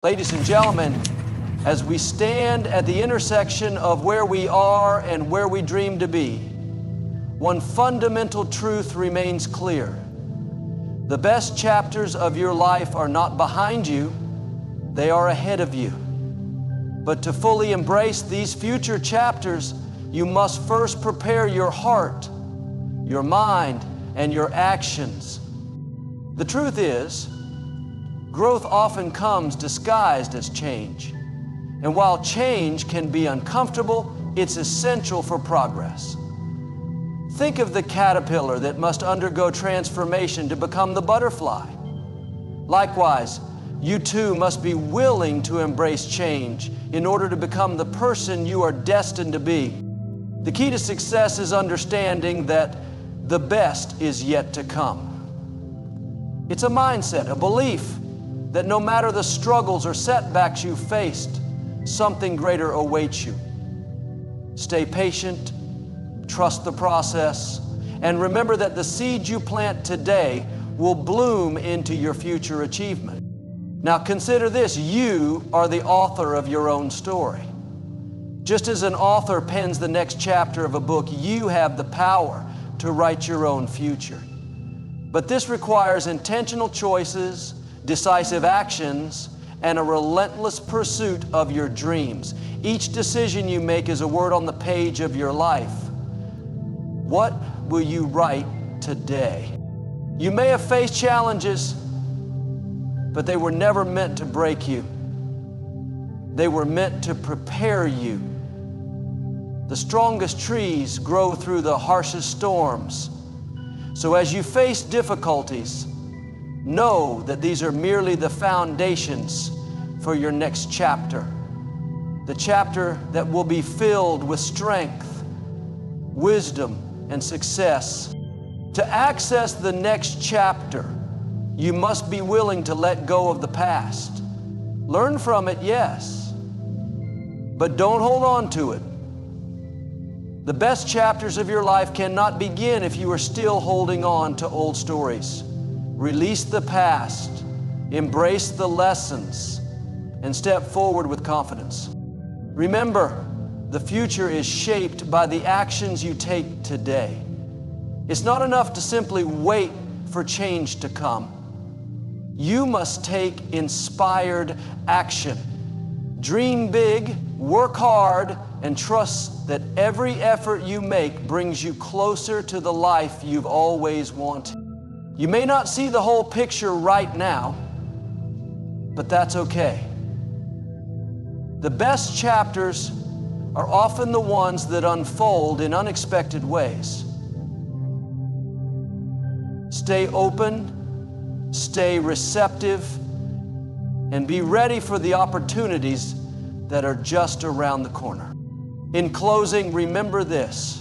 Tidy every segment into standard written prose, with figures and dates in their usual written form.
Ladies and gentlemen, as we stand at the intersection of where we are and where we dream to be, one fundamental truth remains clear. The best chapters of your life are not behind you, they are ahead of you. But to fully embrace these future chapters, you must first prepare your heart, your mind, and your actions. The truth is, growth often comes disguised as change. And while change can be uncomfortable, it's essential for progress. Think of the caterpillar that must undergo transformation to become the butterfly. Likewise, you too must be willing to embrace change in order to become the person you are destined to be. The key to success is understanding that the best is yet to come. It's a mindset, a belief that no matter the struggles or setbacks you faced, something greater awaits you. Stay patient, trust the process, and remember that the seed you plant today will bloom into your future achievement. Now consider this, you are the author of your own story. Just as an author pens the next chapter of a book, you have the power to write your own future. But this requires intentional choices, decisive actions, and a relentless pursuit of your dreams. Each decision you make is a word on the page of your life. What will you write today? You may have faced challenges, but they were never meant to break you. They were meant to prepare you. The strongest trees grow through the harshest storms. So as you face difficulties, know that these are merely the foundations for your next chapter. The chapter that will be filled with strength, wisdom, and success. To access the next chapter, you must be willing to let go of the past. Learn from it, yes, but don't hold on to it. The best chapters of your life cannot begin if you are still holding on to old stories. Release the past, embrace the lessons, and step forward with confidence. Remember, the future is shaped by the actions you take today. It's not enough to simply wait for change to come. You must take inspired action. Dream big, work hard, and trust that every effort you make brings you closer to the life you've always wanted. You may not see the whole picture right now, but that's okay. The best chapters are often the ones that unfold in unexpected ways. Stay open, stay receptive, and be ready for the opportunities that are just around the corner. In closing, remember this.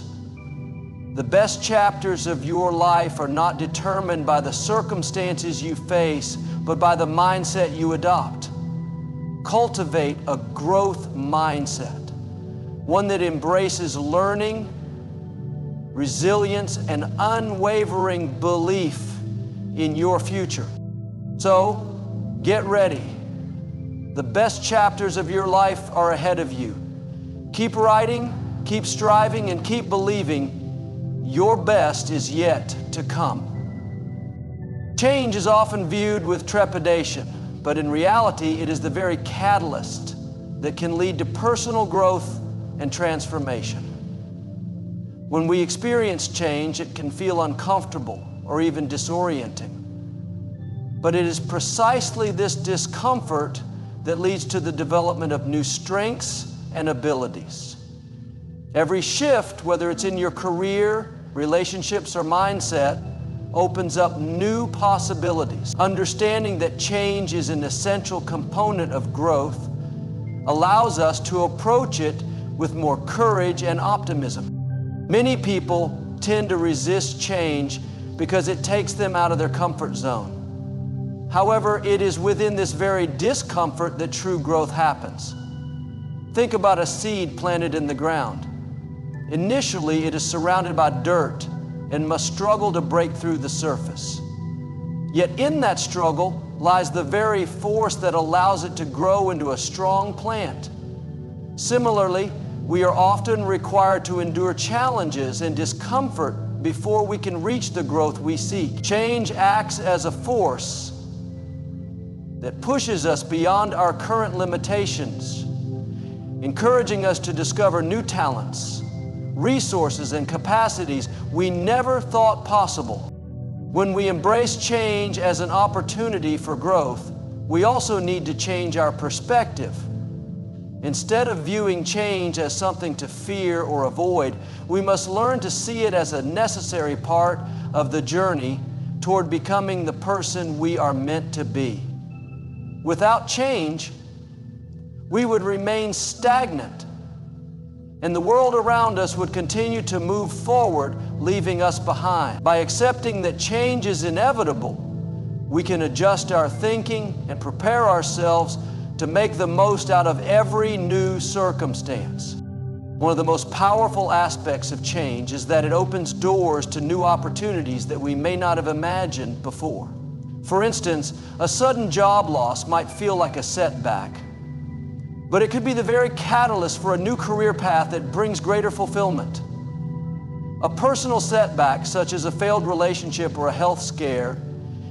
The best chapters of your life are not determined by the circumstances you face, but by the mindset you adopt. Cultivate a growth mindset, one that embraces learning, resilience, and unwavering belief in your future. So, get ready. The best chapters of your life are ahead of you. Keep writing, keep striving, and keep believing. Your best is yet to come. Change is often viewed with trepidation, but in reality, it is the very catalyst that can lead to personal growth and transformation. When we experience change, it can feel uncomfortable or even disorienting. But it is precisely this discomfort that leads to the development of new strengths and abilities. Every shift, whether it's in your career, relationships, or mindset, opens up new possibilities. Understanding that change is an essential component of growth allows us to approach it with more courage and optimism. Many people tend to resist change because it takes them out of their comfort zone. However, it is within this very discomfort that true growth happens. Think about a seed planted in the ground. Initially, it is surrounded by dirt and must struggle to break through the surface. Yet in that struggle, lies the very force that allows it to grow into a strong plant. Similarly, we are often required to endure challenges and discomfort before we can reach the growth we seek. Change acts as a force that pushes us beyond our current limitations, encouraging us to discover new talents, resources, and capacities we never thought possible. When we embrace change as an opportunity for growth, we also need to change our perspective. Instead of viewing change as something to fear or avoid, we must learn to see it as a necessary part of the journey toward becoming the person we are meant to be. Without change, we would remain stagnant, and the world around us would continue to move forward, leaving us behind. By accepting that change is inevitable, we can adjust our thinking and prepare ourselves to make the most out of every new circumstance. One of the most powerful aspects of change is that it opens doors to new opportunities that we may not have imagined before. For instance, a sudden job loss might feel like a setback, but it could be the very catalyst for a new career path that brings greater fulfillment. A personal setback, such as a failed relationship or a health scare,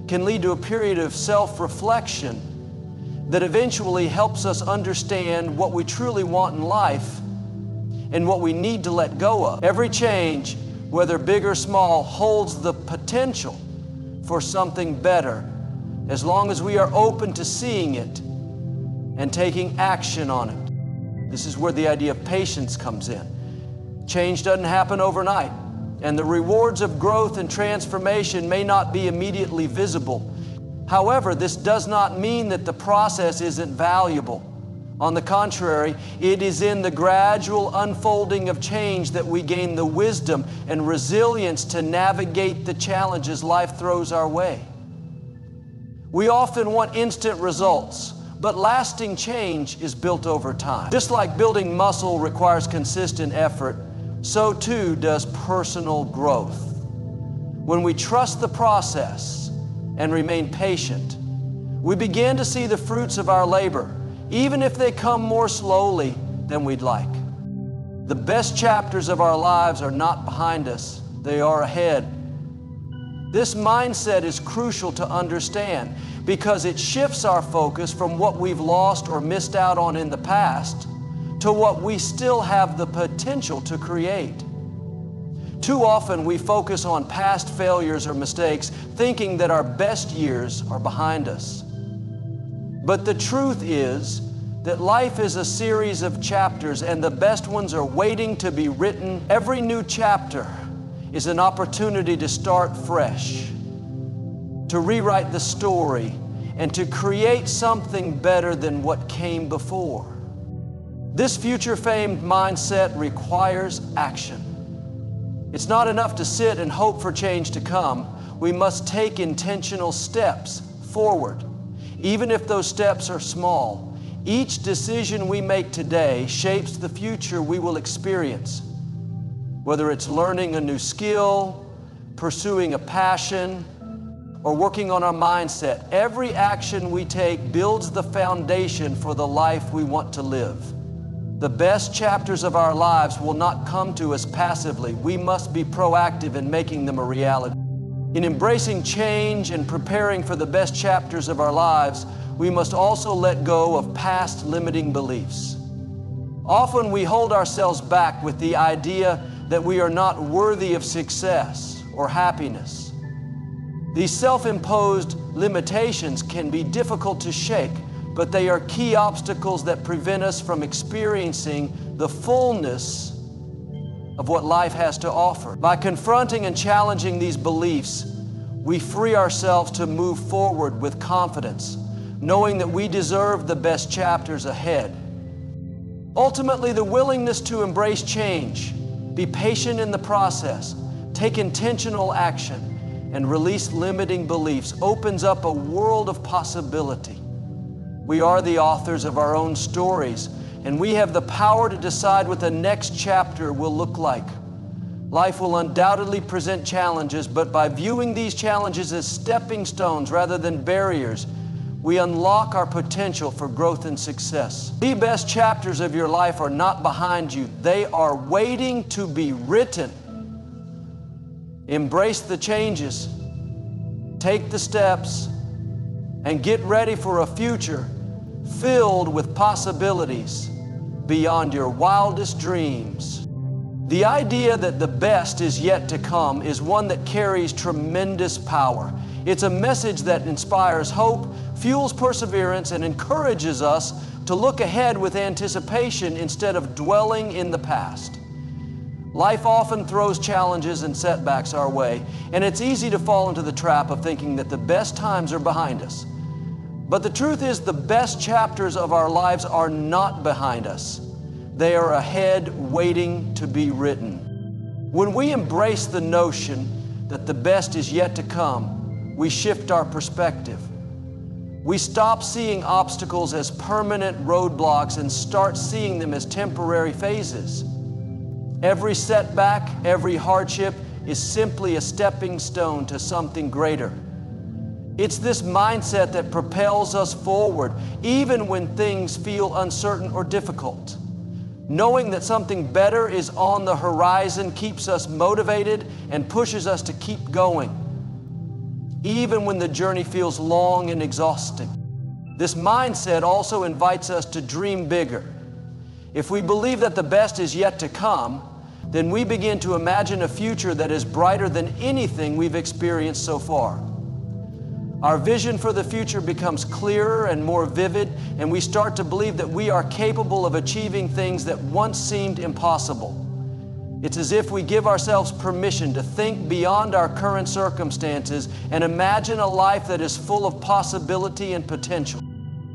can lead to a period of self-reflection that eventually helps us understand what we truly want in life and what we need to let go of. Every change, whether big or small, holds the potential for something better, as long as we are open to seeing it and taking action on it. This is where the idea of patience comes in. Change doesn't happen overnight, and the rewards of growth and transformation may not be immediately visible. However, this does not mean that the process isn't valuable. On the contrary, it is in the gradual unfolding of change that we gain the wisdom and resilience to navigate the challenges life throws our way. We often want instant results, but lasting change is built over time. Just like building muscle requires consistent effort, so too does personal growth. When we trust the process and remain patient, we begin to see the fruits of our labor, even if they come more slowly than we'd like. The best chapters of our lives are not behind us, they are ahead. This mindset is crucial to understand because it shifts our focus from what we've lost or missed out on in the past to what we still have the potential to create. Too often we focus on past failures or mistakes, thinking that our best years are behind us. But the truth is that life is a series of chapters, and the best ones are waiting to be written. Every new chapter is an opportunity to start fresh, to rewrite the story, and to create something better than what came before. This future-famed mindset requires action. It's not enough to sit and hope for change to come. We must take intentional steps forward, even if those steps are small. Each decision we make today shapes the future we will experience. Whether it's learning a new skill, pursuing a passion, or working on our mindset, every action we take builds the foundation for the life we want to live. The best chapters of our lives will not come to us passively. We must be proactive in making them a reality. In embracing change and preparing for the best chapters of our lives, we must also let go of past limiting beliefs. Often we hold ourselves back with the idea that we are not worthy of success or happiness. These self-imposed limitations can be difficult to shake, but they are key obstacles that prevent us from experiencing the fullness of what life has to offer. By confronting and challenging these beliefs, we free ourselves to move forward with confidence, knowing that we deserve the best chapters ahead. Ultimately, the willingness to embrace change, be patient in the process, take intentional action, and release limiting beliefs opens up a world of possibility. We are the authors of our own stories, and we have the power to decide what the next chapter will look like. Life will undoubtedly present challenges, but by viewing these challenges as stepping stones rather than barriers, we unlock our potential for growth and success. The best chapters of your life are not behind you. They are waiting to be written. Embrace the changes, take the steps, and get ready for a future filled with possibilities beyond your wildest dreams. The idea that the best is yet to come is one that carries tremendous power. It's a message that inspires hope, fuels perseverance, and encourages us to look ahead with anticipation instead of dwelling in the past. Life often throws challenges and setbacks our way, and it's easy to fall into the trap of thinking that the best times are behind us. But the truth is, the best chapters of our lives are not behind us. They are ahead, waiting to be written. When we embrace the notion that the best is yet to come, we shift our perspective. We stop seeing obstacles as permanent roadblocks and start seeing them as temporary phases. Every setback, every hardship is simply a stepping stone to something greater. It's this mindset that propels us forward, even when things feel uncertain or difficult. Knowing that something better is on the horizon keeps us motivated and pushes us to keep going, even when the journey feels long and exhausting. This mindset also invites us to dream bigger. If we believe that the best is yet to come, then we begin to imagine a future that is brighter than anything we've experienced so far. Our vision for the future becomes clearer and more vivid, and we start to believe that we are capable of achieving things that once seemed impossible. It's as if we give ourselves permission to think beyond our current circumstances and imagine a life that is full of possibility and potential.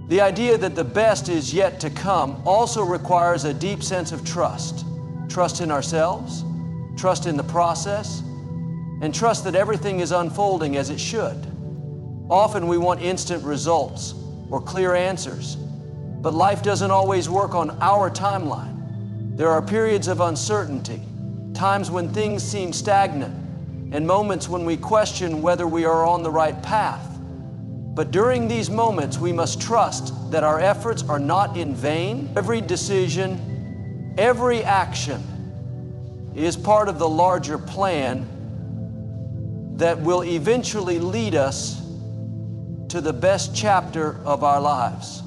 The idea that the best is yet to come also requires a deep sense of trust. Trust in ourselves, trust in the process, and trust that everything is unfolding as it should. Often we want instant results or clear answers, but life doesn't always work on our timeline. There are periods of uncertainty, times when things seem stagnant, and moments when we question whether we are on the right path. But during these moments, we must trust that our efforts are not in vain. Every decision, every action is part of the larger plan that will eventually lead us to the best chapter of our lives.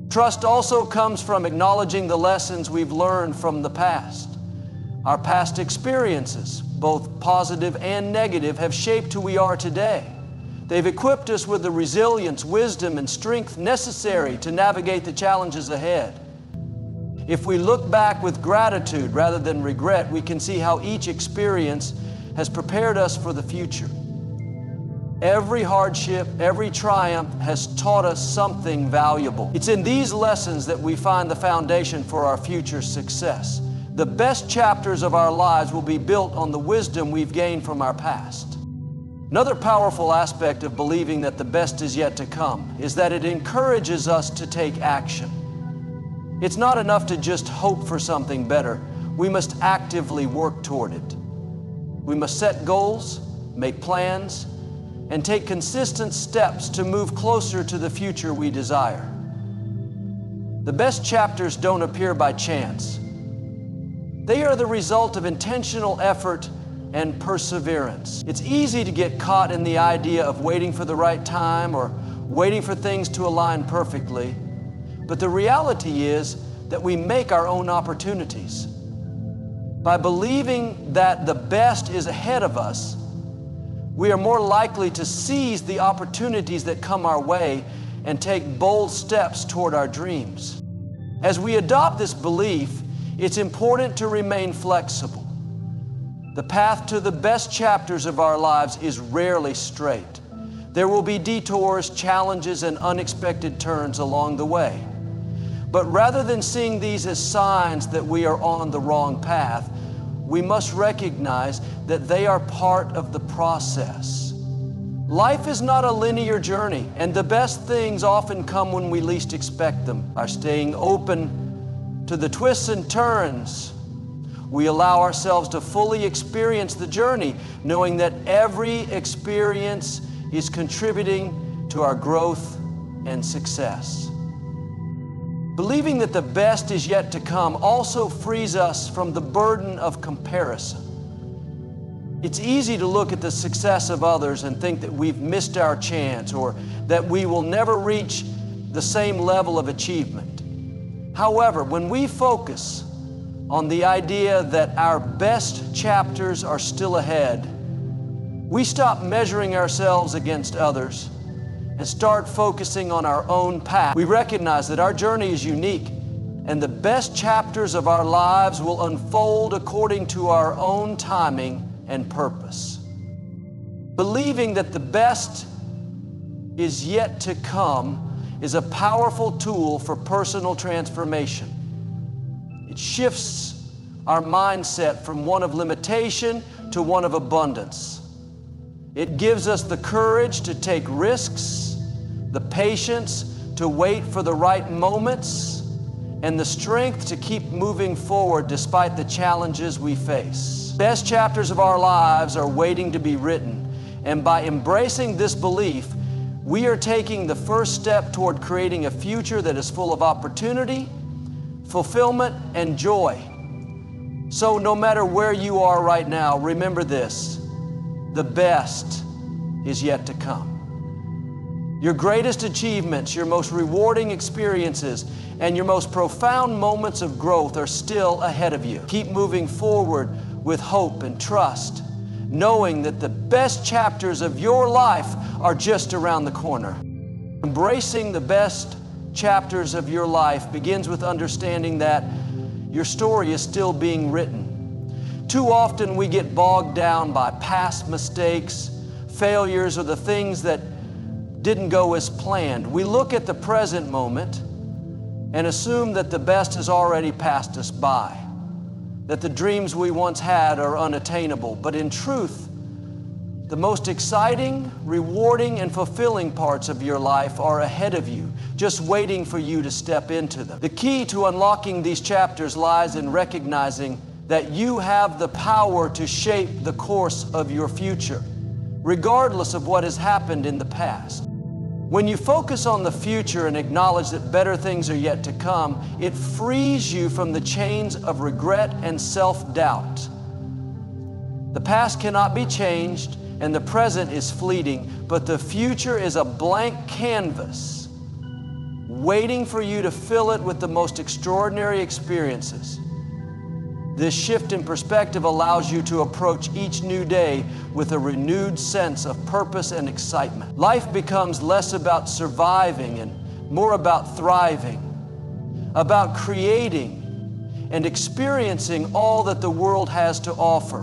Trust also comes from acknowledging the lessons we've learned from the past. Our past experiences, both positive and negative, have shaped who we are today. They've equipped us with the resilience, wisdom, and strength necessary to navigate the challenges ahead. If we look back with gratitude rather than regret, we can see how each experience has prepared us for the future. Every hardship, every triumph has taught us something valuable. It's in these lessons that we find the foundation for our future success. The best chapters of our lives will be built on the wisdom we've gained from our past. Another powerful aspect of believing that the best is yet to come is that it encourages us to take action. It's not enough to just hope for something better. We must actively work toward it. We must set goals, make plans, and take consistent steps to move closer to the future we desire. The best chapters don't appear by chance. They are the result of intentional effort and perseverance. It's easy to get caught in the idea of waiting for the right time or waiting for things to align perfectly. But the reality is that we make our own opportunities. By believing that the best is ahead of us, we are more likely to seize the opportunities that come our way and take bold steps toward our dreams. As we adopt this belief, it's important to remain flexible. The path to the best chapters of our lives is rarely straight. There will be detours, challenges, and unexpected turns along the way. But rather than seeing these as signs that we are on the wrong path, we must recognize that they are part of the process. Life is not a linear journey, and the best things often come when we least expect them. By staying open to the twists and turns, we allow ourselves to fully experience the journey, knowing that every experience is contributing to our growth and success. Believing that the best is yet to come also frees us from the burden of comparison. It's easy to look at the success of others and think that we've missed our chance or that we will never reach the same level of achievement. However, when we focus on the idea that our best chapters are still ahead, we stop measuring ourselves against others and start focusing on our own path. We recognize that our journey is unique and the best chapters of our lives will unfold according to our own timing and purpose. Believing that the best is yet to come is a powerful tool for personal transformation. It shifts our mindset from one of limitation to one of abundance. It gives us the courage to take risks, the patience to wait for the right moments, and the strength to keep moving forward despite the challenges we face. Best chapters of our lives are waiting to be written, and by embracing this belief, we are taking the first step toward creating a future that is full of opportunity, fulfillment, and joy. So no matter where you are right now, remember this: the best is yet to come. Your greatest achievements, your most rewarding experiences, and your most profound moments of growth are still ahead of you. Keep moving forward with hope and trust, knowing that the best chapters of your life are just around the corner. Embracing the best chapters of your life begins with understanding that your story is still being written. Too often we get bogged down by past mistakes, failures, or the things that didn't go as planned. We look at the present moment and assume that the best has already passed us by, that the dreams we once had are unattainable. But in truth, the most exciting, rewarding, and fulfilling parts of your life are ahead of you, just waiting for you to step into them. The key to unlocking these chapters lies in recognizing that you have the power to shape the course of your future, regardless of what has happened in the past. When you focus on the future and acknowledge that better things are yet to come, it frees you from the chains of regret and self-doubt. The past cannot be changed, and the present is fleeting, but the future is a blank canvas waiting for you to fill it with the most extraordinary experiences. This shift in perspective allows you to approach each new day with a renewed sense of purpose and excitement. Life becomes less about surviving and more about thriving, about creating and experiencing all that the world has to offer.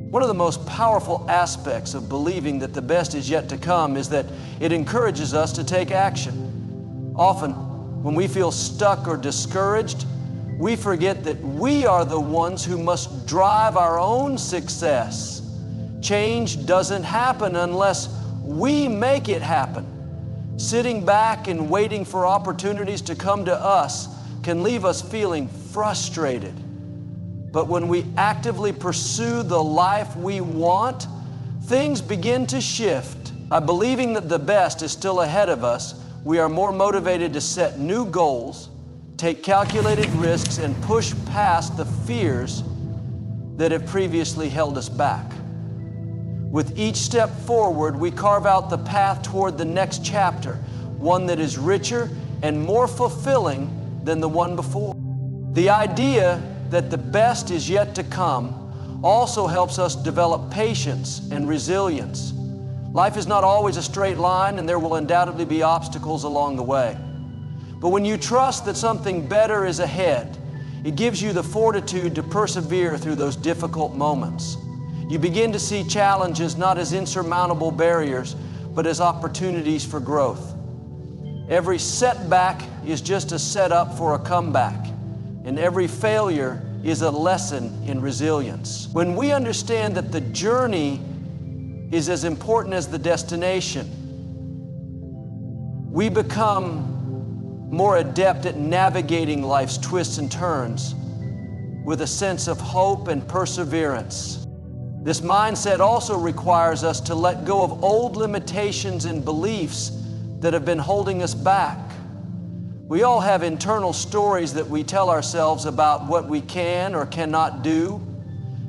One of the most powerful aspects of believing that the best is yet to come is that it encourages us to take action. Often, when we feel stuck or discouraged, we forget that we are the ones who must drive our own success. Change doesn't happen unless we make it happen. Sitting back and waiting for opportunities to come to us can leave us feeling frustrated. But when we actively pursue the life we want, things begin to shift. By believing that the best is still ahead of us, we are more motivated to set new goals, take calculated risks, and push past the fears that have previously held us back. With each step forward, we carve out the path toward the next chapter, one that is richer and more fulfilling than the one before. The idea that the best is yet to come also helps us develop patience and resilience. Life is not always a straight line, and there will undoubtedly be obstacles along the way. But when you trust that something better is ahead, it gives you the fortitude to persevere through those difficult moments. You begin to see challenges not as insurmountable barriers, but as opportunities for growth. Every setback is just a setup for a comeback, and every failure is a lesson in resilience. When we understand that the journey is as important as the destination, we become more adept at navigating life's twists and turns with a sense of hope and perseverance. This mindset also requires us to let go of old limitations and beliefs that have been holding us back. We all have internal stories that we tell ourselves about what we can or cannot do.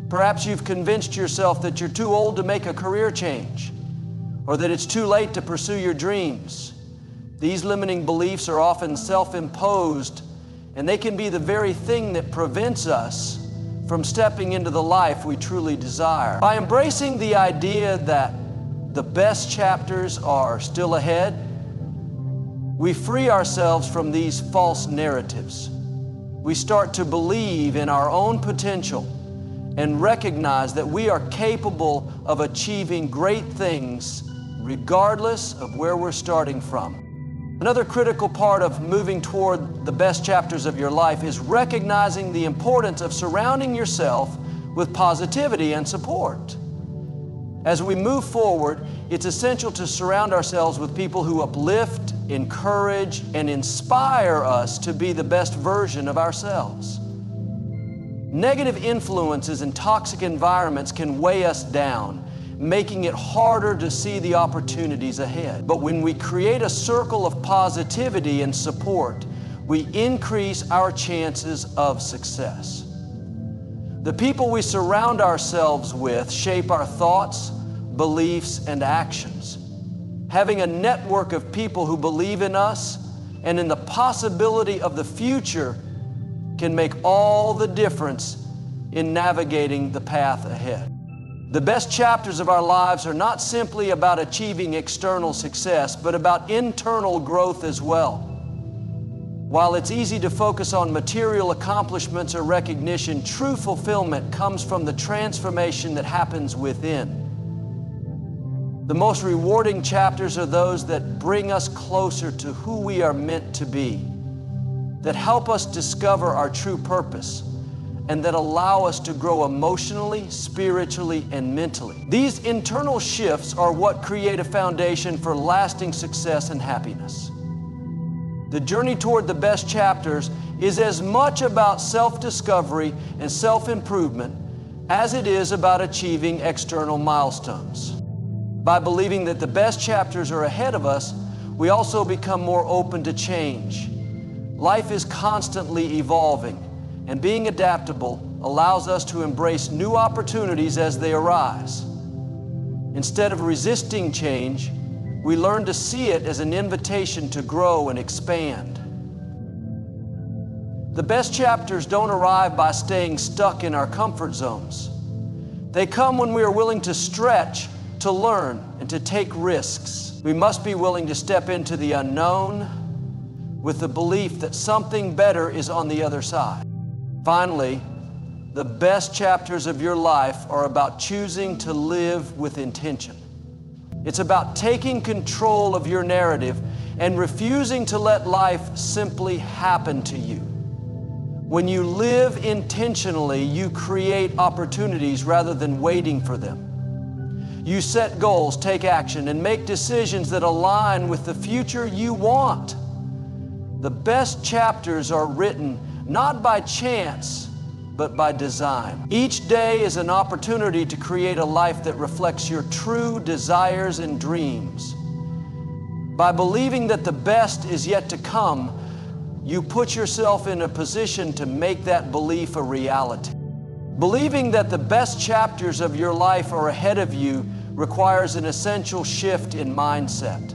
Perhaps you've convinced yourself that you're too old to make a career change, or that it's too late to pursue your dreams. These limiting beliefs are often self-imposed, and they can be the very thing that prevents us from stepping into the life we truly desire. By embracing the idea that the best chapters are still ahead, we free ourselves from these false narratives. We start to believe in our own potential and recognize that we are capable of achieving great things regardless of where we're starting from. Another critical part of moving toward the best chapters of your life is recognizing the importance of surrounding yourself with positivity and support. As we move forward, it's essential to surround ourselves with people who uplift, encourage, and inspire us to be the best version of ourselves. Negative influences and toxic environments can weigh us down, making it harder to see the opportunities ahead. But when we create a circle of positivity and support, we increase our chances of success. The people we surround ourselves with shape our thoughts, beliefs, and actions. Having a network of people who believe in us and in the possibility of the future can make all the difference in navigating the path ahead. The best chapters of our lives are not simply about achieving external success, but about internal growth as well. While it's easy to focus on material accomplishments or recognition, true fulfillment comes from the transformation that happens within. The most rewarding chapters are those that bring us closer to who we are meant to be, that help us discover our true purpose, and that allow us to grow emotionally, spiritually, and mentally. These internal shifts are what create a foundation for lasting success and happiness. The journey toward the best chapters is as much about self-discovery and self-improvement as it is about achieving external milestones. By believing that the best chapters are ahead of us, we also become more open to change. Life is constantly evolving, and being adaptable allows us to embrace new opportunities as they arise. Instead of resisting change, we learn to see it as an invitation to grow and expand. The best chapters don't arrive by staying stuck in our comfort zones. They come when we are willing to stretch, to learn, and to take risks. We must be willing to step into the unknown with the belief that something better is on the other side. Finally, the best chapters of your life are about choosing to live with intention. It's about taking control of your narrative and refusing to let life simply happen to you. When you live intentionally, you create opportunities rather than waiting for them. You set goals, take action, and make decisions that align with the future you want. The best chapters are written not by chance, but by design. Each day is an opportunity to create a life that reflects your true desires and dreams. By believing that the best is yet to come, you put yourself in a position to make that belief a reality. Believing that the best chapters of your life are ahead of you requires an essential shift in mindset.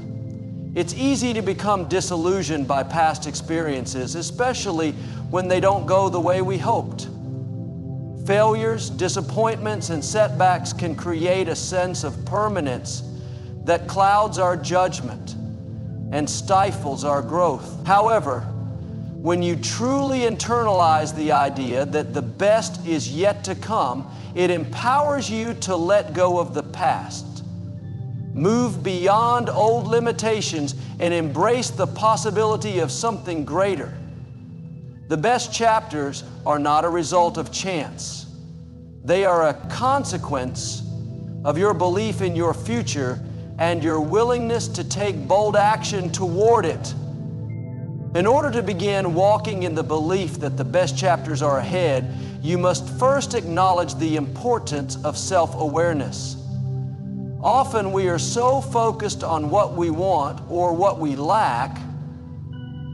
It's easy to become disillusioned by past experiences, especially when they don't go the way we hoped. Failures, disappointments, and setbacks can create a sense of permanence that clouds our judgment and stifles our growth. However, when you truly internalize the idea that the best is yet to come, it empowers you to let go of the past, move beyond old limitations, and embrace the possibility of something greater. The best chapters are not a result of chance. They are a consequence of your belief in your future and your willingness to take bold action toward it. In order to begin walking in the belief that the best chapters are ahead, you must first acknowledge the importance of self-awareness. Often we are so focused on what we want or what we lack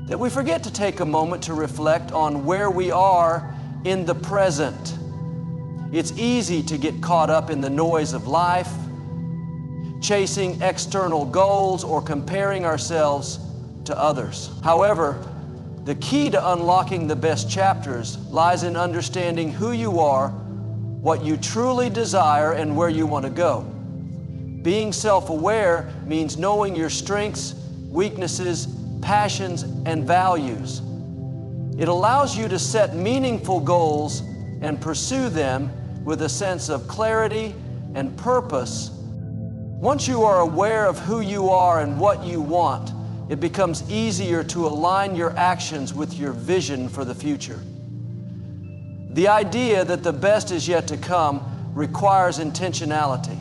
that we forget to take a moment to reflect on where we are in the present. It's easy to get caught up in the noise of life, chasing external goals or comparing ourselves to others. However, the key to unlocking the best chapters lies in understanding who you are, what you truly desire, and where you want to go. Being self-aware means knowing your strengths, weaknesses, passions, and values. It allows you to set meaningful goals and pursue them with a sense of clarity and purpose. Once you are aware of who you are and what you want, it becomes easier to align your actions with your vision for the future. The idea that the best is yet to come requires intentionality.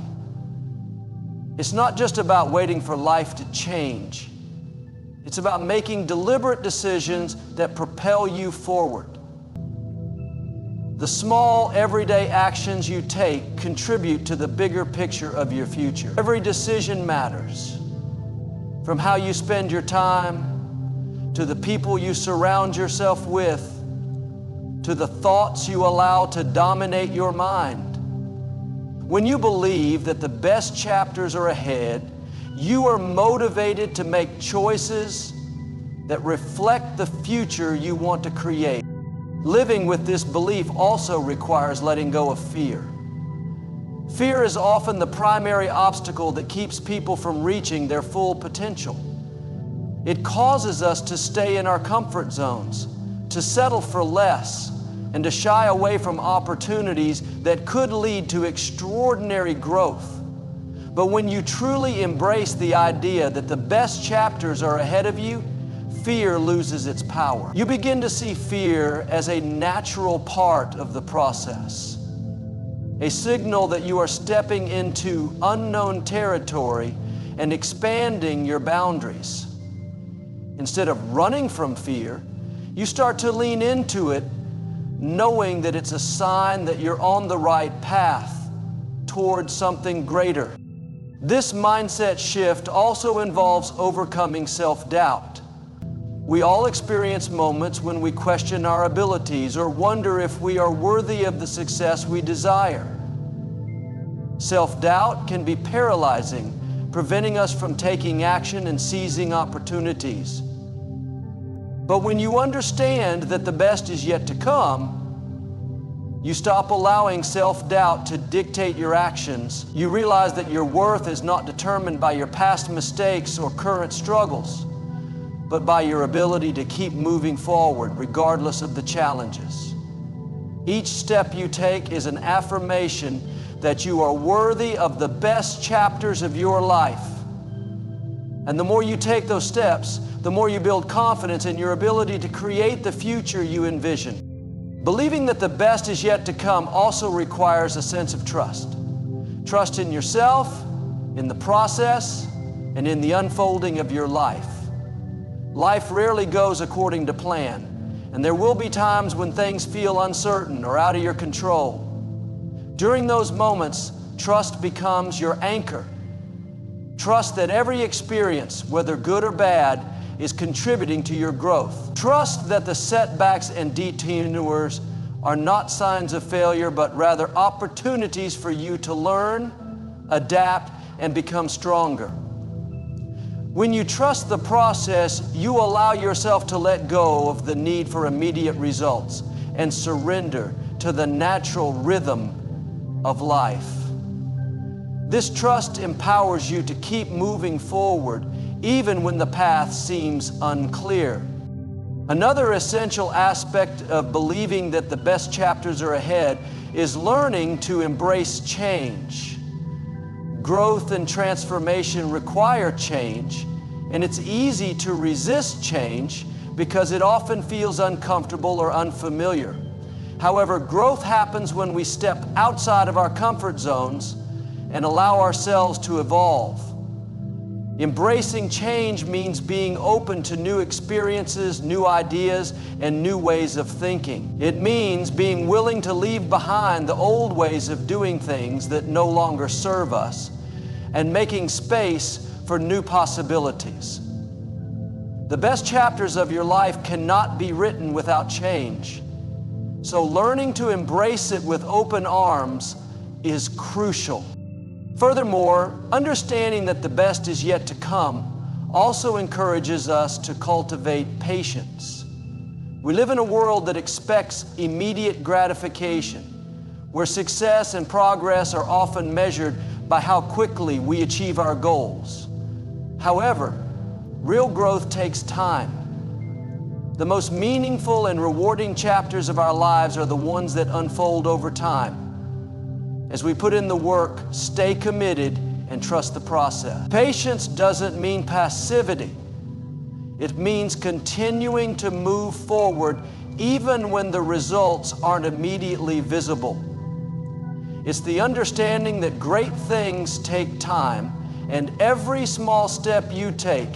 It's not just about waiting for life to change. It's about making deliberate decisions that propel you forward. The small, everyday actions you take contribute to the bigger picture of your future. Every decision matters. From how you spend your time, to the people you surround yourself with, to the thoughts you allow to dominate your mind. When you believe that the best chapters are ahead, you are motivated to make choices that reflect the future you want to create. Living with this belief also requires letting go of fear. Fear is often the primary obstacle that keeps people from reaching their full potential. It causes us to stay in our comfort zones, to settle for less, and to shy away from opportunities that could lead to extraordinary growth. But when you truly embrace the idea that the best chapters are ahead of you, fear loses its power. You begin to see fear as a natural part of the process, a signal that you are stepping into unknown territory and expanding your boundaries. Instead of running from fear, you start to lean into it, knowing that it's a sign that you're on the right path towards something greater. This mindset shift also involves overcoming self-doubt. We all experience moments when we question our abilities or wonder if we are worthy of the success we desire. Self-doubt can be paralyzing, preventing us from taking action and seizing opportunities. But when you understand that the best is yet to come, you stop allowing self-doubt to dictate your actions. You realize that your worth is not determined by your past mistakes or current struggles, but by your ability to keep moving forward regardless of the challenges. Each step you take is an affirmation that you are worthy of the best chapters of your life. And the more you take those steps, the more you build confidence in your ability to create the future you envision. Believing that the best is yet to come also requires a sense of trust. Trust in yourself, in the process, and in the unfolding of your life. Life rarely goes according to plan, and there will be times when things feel uncertain or out of your control. During those moments, trust becomes your anchor. Trust that every experience, whether good or bad, is contributing to your growth. Trust that the setbacks and detours are not signs of failure, but rather opportunities for you to learn, adapt, and become stronger. When you trust the process, you allow yourself to let go of the need for immediate results and surrender to the natural rhythm of life. This trust empowers you to keep moving forward even when the path seems unclear. Another essential aspect of believing that the best chapters are ahead is learning to embrace change. Growth and transformation require change, and it's easy to resist change because it often feels uncomfortable or unfamiliar. However, growth happens when we step outside of our comfort zones and allow ourselves to evolve. Embracing change means being open to new experiences, new ideas, and new ways of thinking. It means being willing to leave behind the old ways of doing things that no longer serve us and making space for new possibilities. The best chapters of your life cannot be written without change. So learning to embrace it with open arms is crucial. Furthermore, understanding that the best is yet to come also encourages us to cultivate patience. We live in a world that expects immediate gratification, where success and progress are often measured by how quickly we achieve our goals. However, real growth takes time. The most meaningful and rewarding chapters of our lives are the ones that unfold over time. As we put in the work, stay committed, and trust the process. Patience doesn't mean passivity. It means continuing to move forward even when the results aren't immediately visible. It's the understanding that great things take time, and every small step you take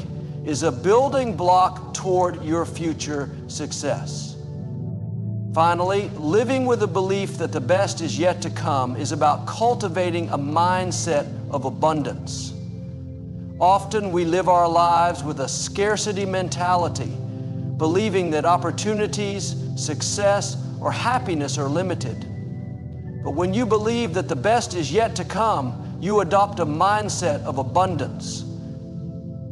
is a building block toward your future success. Finally, living with the belief that the best is yet to come is about cultivating a mindset of abundance. Often we live our lives with a scarcity mentality, believing that opportunities, success, or happiness are limited. But when you believe that the best is yet to come, you adopt a mindset of abundance.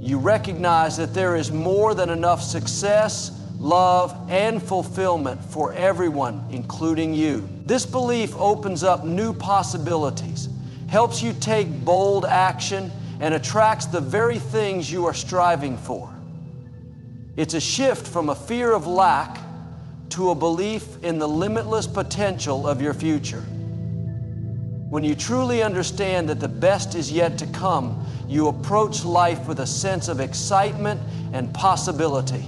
You recognize that there is more than enough success, love, and fulfillment for everyone, including you. This belief opens up new possibilities, helps you take bold action, and attracts the very things you are striving for. It's a shift from a fear of lack to a belief in the limitless potential of your future. When you truly understand that the best is yet to come, you approach life with a sense of excitement and possibility,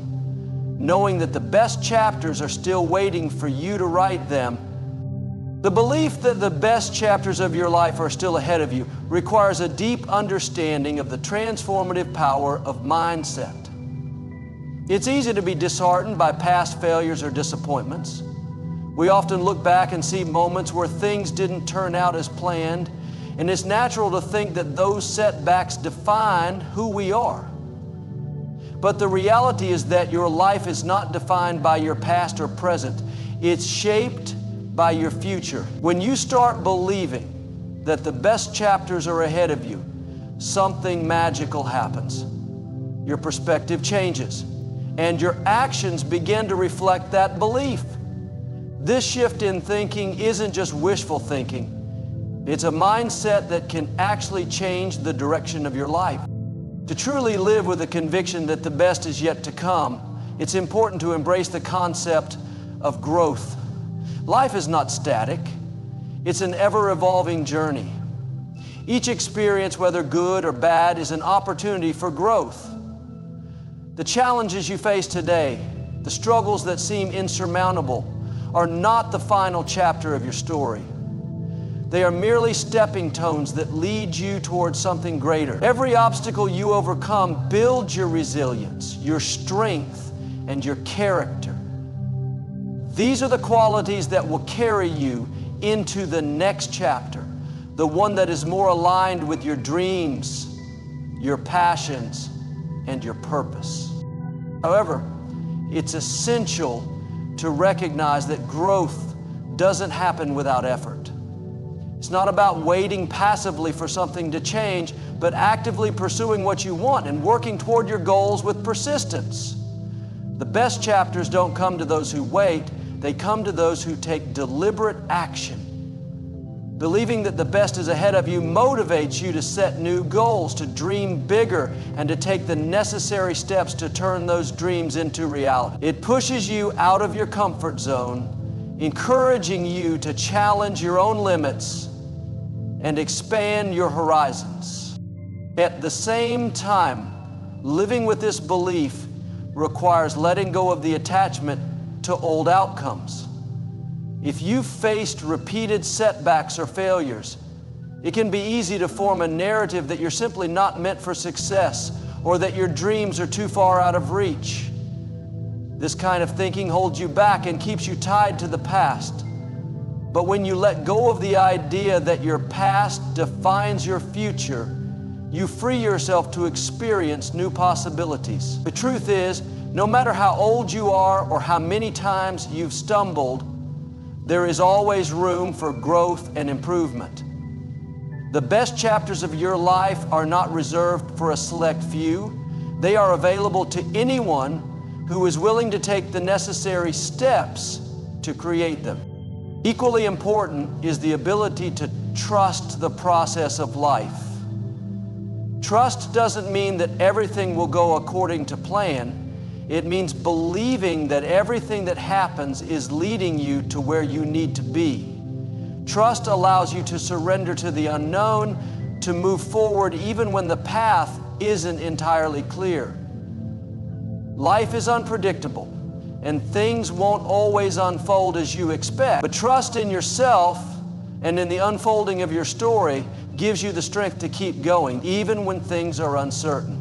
knowing that the best chapters are still waiting for you to write them. The belief that the best chapters of your life are still ahead of you requires a deep understanding of the transformative power of mindset. It's easy to be disheartened by past failures or disappointments. We often look back and see moments where things didn't turn out as planned, and it's natural to think that those setbacks define who we are. But the reality is that your life is not defined by your past or present. It's shaped by your future. When you start believing that the best chapters are ahead of you, something magical happens. Your perspective changes, and your actions begin to reflect that belief. This shift in thinking isn't just wishful thinking. It's a mindset that can actually change the direction of your life. To truly live with the conviction that the best is yet to come, it's important to embrace the concept of growth. Life is not static. It's an ever-evolving journey. Each experience, whether good or bad, is an opportunity for growth. The challenges you face today, the struggles that seem insurmountable, are not the final chapter of your story. They are merely stepping stones that lead you towards something greater. Every obstacle you overcome builds your resilience, your strength, and your character. These are the qualities that will carry you into the next chapter, the one that is more aligned with your dreams, your passions, and your purpose. However, it's essential to recognize that growth doesn't happen without effort. It's not about waiting passively for something to change, but actively pursuing what you want and working toward your goals with persistence. The best chapters don't come to those who wait, they come to those who take deliberate action. Believing that the best is ahead of you motivates you to set new goals, to dream bigger, and to take the necessary steps to turn those dreams into reality. It pushes you out of your comfort zone, encouraging you to challenge your own limits and expand your horizons. At the same time, living with this belief requires letting go of the attachment to old outcomes. If you've faced repeated setbacks or failures, it can be easy to form a narrative that you're simply not meant for success or that your dreams are too far out of reach. This kind of thinking holds you back and keeps you tied to the past. But when you let go of the idea that your past defines your future, you free yourself to experience new possibilities. The truth is, no matter how old you are or how many times you've stumbled, there is always room for growth and improvement. The best chapters of your life are not reserved for a select few. They are available to anyone who is willing to take the necessary steps to create them. Equally important is the ability to trust the process of life. Trust doesn't mean that everything will go according to plan. It means believing that everything that happens is leading you to where you need to be. Trust allows you to surrender to the unknown, to move forward even when the path isn't entirely clear. Life is unpredictable, and things won't always unfold as you expect. But trust in yourself and in the unfolding of your story gives you the strength to keep going, even when things are uncertain.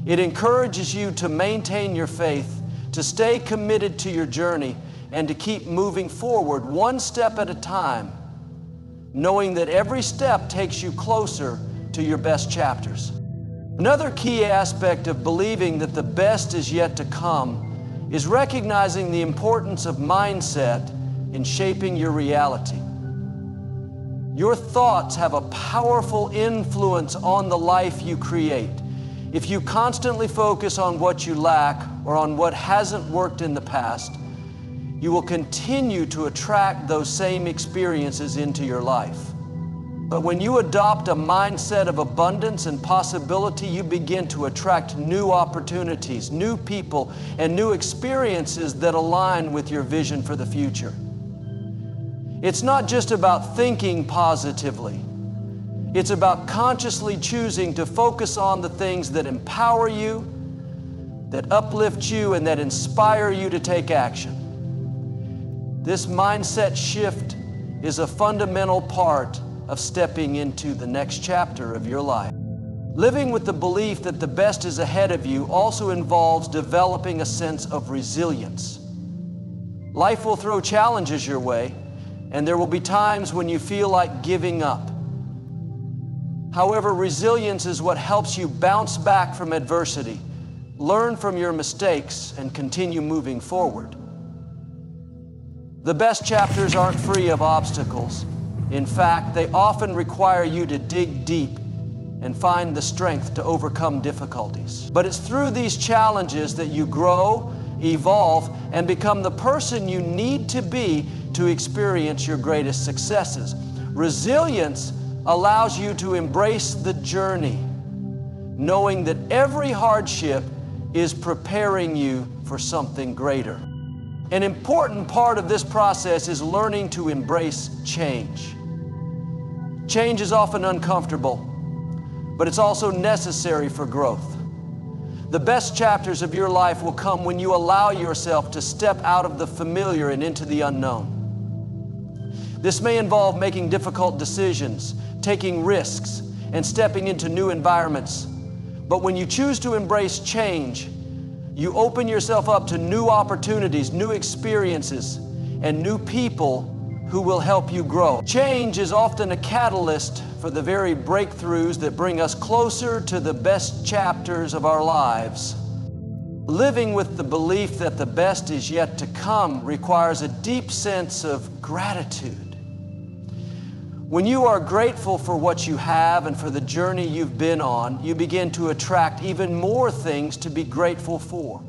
It encourages you to maintain your faith, to stay committed to your journey, and to keep moving forward one step at a time, knowing that every step takes you closer to your best chapters. Another key aspect of believing that the best is yet to come is recognizing the importance of mindset in shaping your reality. Your thoughts have a powerful influence on the life you create. If you constantly focus on what you lack or on what hasn't worked in the past, you will continue to attract those same experiences into your life. But when you adopt a mindset of abundance and possibility, you begin to attract new opportunities, new people, and new experiences that align with your vision for the future. It's not just about thinking positively. It's about consciously choosing to focus on the things that empower you, that uplift you, and that inspire you to take action. This mindset shift is a fundamental part of stepping into the next chapter of your life. Living with the belief that the best is ahead of you also involves developing a sense of resilience. Life will throw challenges your way, and there will be times when you feel like giving up. However, resilience is what helps you bounce back from adversity, learn from your mistakes, and continue moving forward. The best chapters aren't free of obstacles. In fact, they often require you to dig deep and find the strength to overcome difficulties. But it's through these challenges that you grow, evolve, and become the person you need to be to experience your greatest successes. Resilience allows you to embrace the journey, knowing that every hardship is preparing you for something greater. An important part of this process is learning to embrace change. Change is often uncomfortable, but it's also necessary for growth. The best chapters of your life will come when you allow yourself to step out of the familiar and into the unknown. This may involve making difficult decisions, taking risks, and stepping into new environments. But when you choose to embrace change, you open yourself up to new opportunities, new experiences, and new people who will help you grow. Change is often a catalyst for the very breakthroughs that bring us closer to the best chapters of our lives. Living with the belief that the best is yet to come requires a deep sense of gratitude. When you are grateful for what you have and for the journey you've been on, you begin to attract even more things to be grateful for.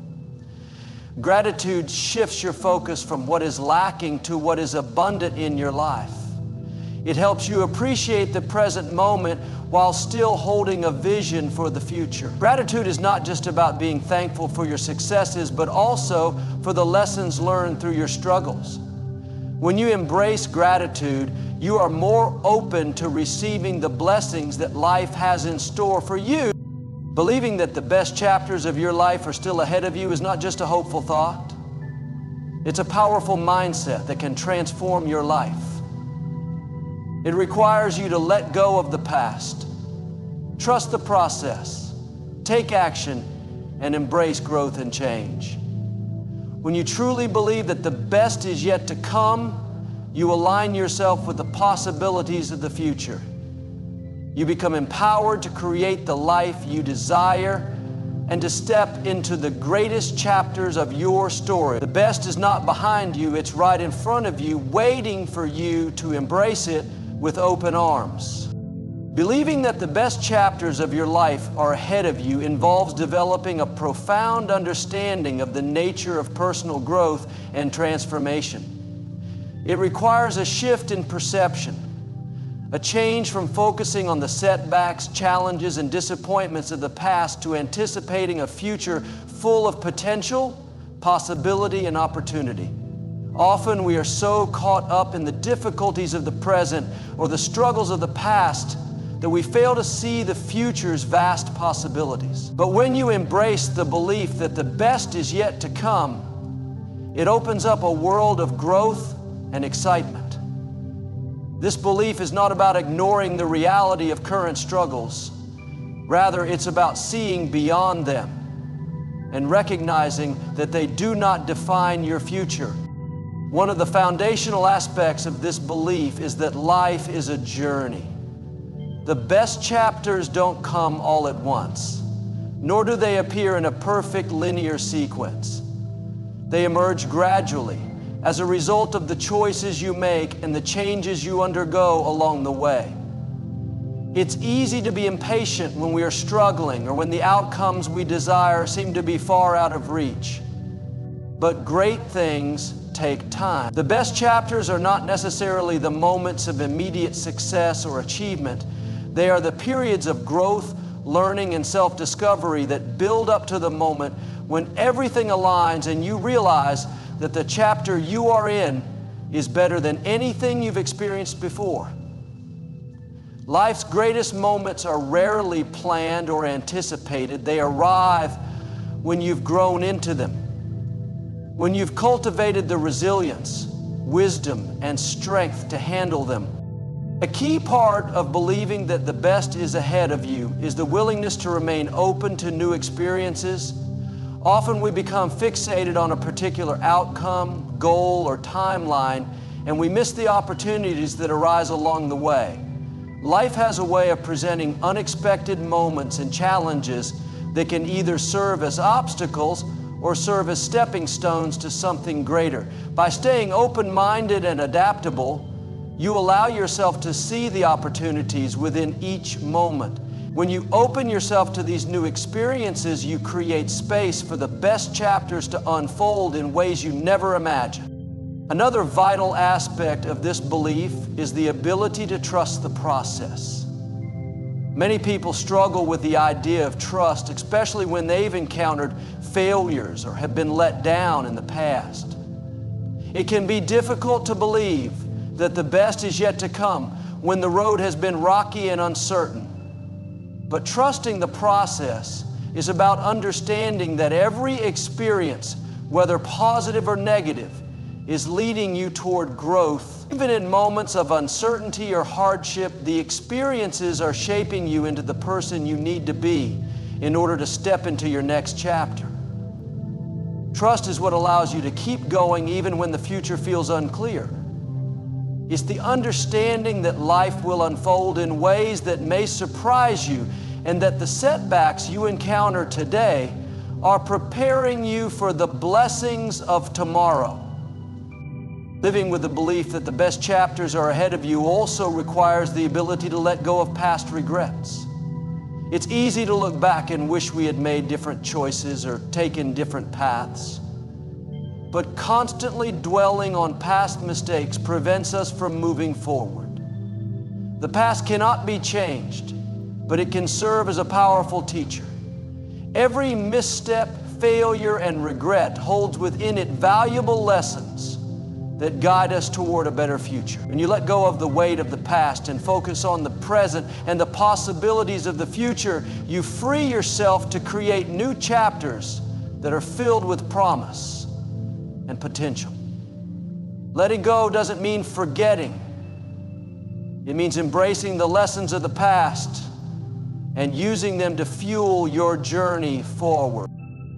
Gratitude shifts your focus from what is lacking to what is abundant in your life. It helps you appreciate the present moment while still holding a vision for the future. Gratitude is not just about being thankful for your successes, but also for the lessons learned through your struggles. When you embrace gratitude, you are more open to receiving the blessings that life has in store for you. Believing that the best chapters of your life are still ahead of you is not just a hopeful thought. It's a powerful mindset that can transform your life. It requires you to let go of the past, trust the process, take action, and embrace growth and change. When you truly believe that the best is yet to come, you align yourself with the possibilities of the future. You become empowered to create the life you desire and to step into the greatest chapters of your story. The best is not behind you, it's right in front of you, waiting for you to embrace it with open arms. Believing that the best chapters of your life are ahead of you involves developing a profound understanding of the nature of personal growth and transformation. It requires a shift in perception, a change from focusing on the setbacks, challenges, and disappointments of the past to anticipating a future full of potential, possibility, and opportunity. Often we are so caught up in the difficulties of the present or the struggles of the past that we fail to see the future's vast possibilities. But when you embrace the belief that the best is yet to come, it opens up a world of growth and excitement. This belief is not about ignoring the reality of current struggles. Rather, it's about seeing beyond them and recognizing that they do not define your future. One of the foundational aspects of this belief is that life is a journey. The best chapters don't come all at once, nor do they appear in a perfect linear sequence. They emerge gradually as a result of the choices you make and the changes you undergo along the way. It's easy to be impatient when we are struggling or when the outcomes we desire seem to be far out of reach. But great things take time. The best chapters are not necessarily the moments of immediate success or achievement. They are the periods of growth, learning, and self-discovery that build up to the moment when everything aligns and you realize that the chapter you are in is better than anything you've experienced before. Life's greatest moments are rarely planned or anticipated. They arrive when you've grown into them, when you've cultivated the resilience, wisdom, and strength to handle them. A key part of believing that the best is ahead of you is the willingness to remain open to new experiences. Often we become fixated on a particular outcome, goal, or timeline, and we miss the opportunities that arise along the way. Life has a way of presenting unexpected moments and challenges that can either serve as obstacles or serve as stepping stones to something greater. By staying open-minded and adaptable, you allow yourself to see the opportunities within each moment. When you open yourself to these new experiences, you create space for the best chapters to unfold in ways you never imagined. Another vital aspect of this belief is the ability to trust the process. Many people struggle with the idea of trust, especially when they've encountered failures or have been let down in the past. It can be difficult to believe that the best is yet to come when the road has been rocky and uncertain. But trusting the process is about understanding that every experience, whether positive or negative, is leading you toward growth. Even in moments of uncertainty or hardship, the experiences are shaping you into the person you need to be in order to step into your next chapter. Trust is what allows you to keep going even when the future feels unclear. It's the understanding that life will unfold in ways that may surprise you, and that the setbacks you encounter today are preparing you for the blessings of tomorrow. Living with the belief that the best chapters are ahead of you also requires the ability to let go of past regrets. It's easy to look back and wish we had made different choices or taken different paths. But constantly dwelling on past mistakes prevents us from moving forward. The past cannot be changed, but it can serve as a powerful teacher. Every misstep, failure, and regret holds within it valuable lessons that guide us toward a better future. When you let go of the weight of the past and focus on the present and the possibilities of the future, you free yourself to create new chapters that are filled with promise and potential. Letting go doesn't mean forgetting. It means embracing the lessons of the past and using them to fuel your journey forward.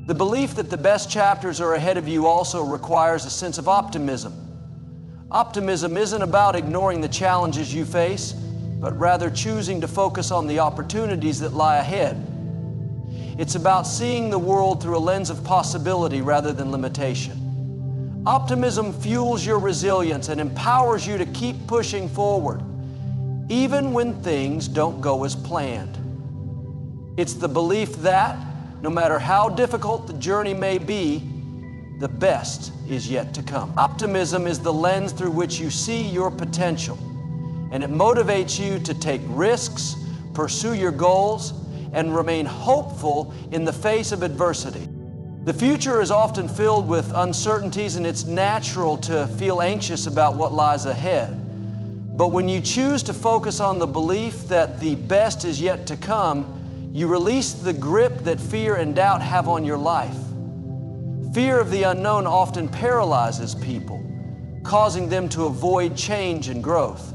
The belief that the best chapters are ahead of you also requires a sense of optimism. Optimism isn't about ignoring the challenges you face. but rather choosing to focus on the opportunities that lie ahead. It's about seeing the world through a lens of possibility rather than limitation. Optimism fuels your resilience and empowers you to keep pushing forward, even when things don't go as planned. It's the belief that, no matter how difficult the journey may be, the best is yet to come. Optimism is the lens through which you see your potential, and it motivates you to take risks, pursue your goals, and remain hopeful in the face of adversity. The future is often filled with uncertainties, and it's natural to feel anxious about what lies ahead. But when you choose to focus on the belief that the best is yet to come, you release the grip that fear and doubt have on your life. Fear of the unknown often paralyzes people, causing them to avoid change and growth.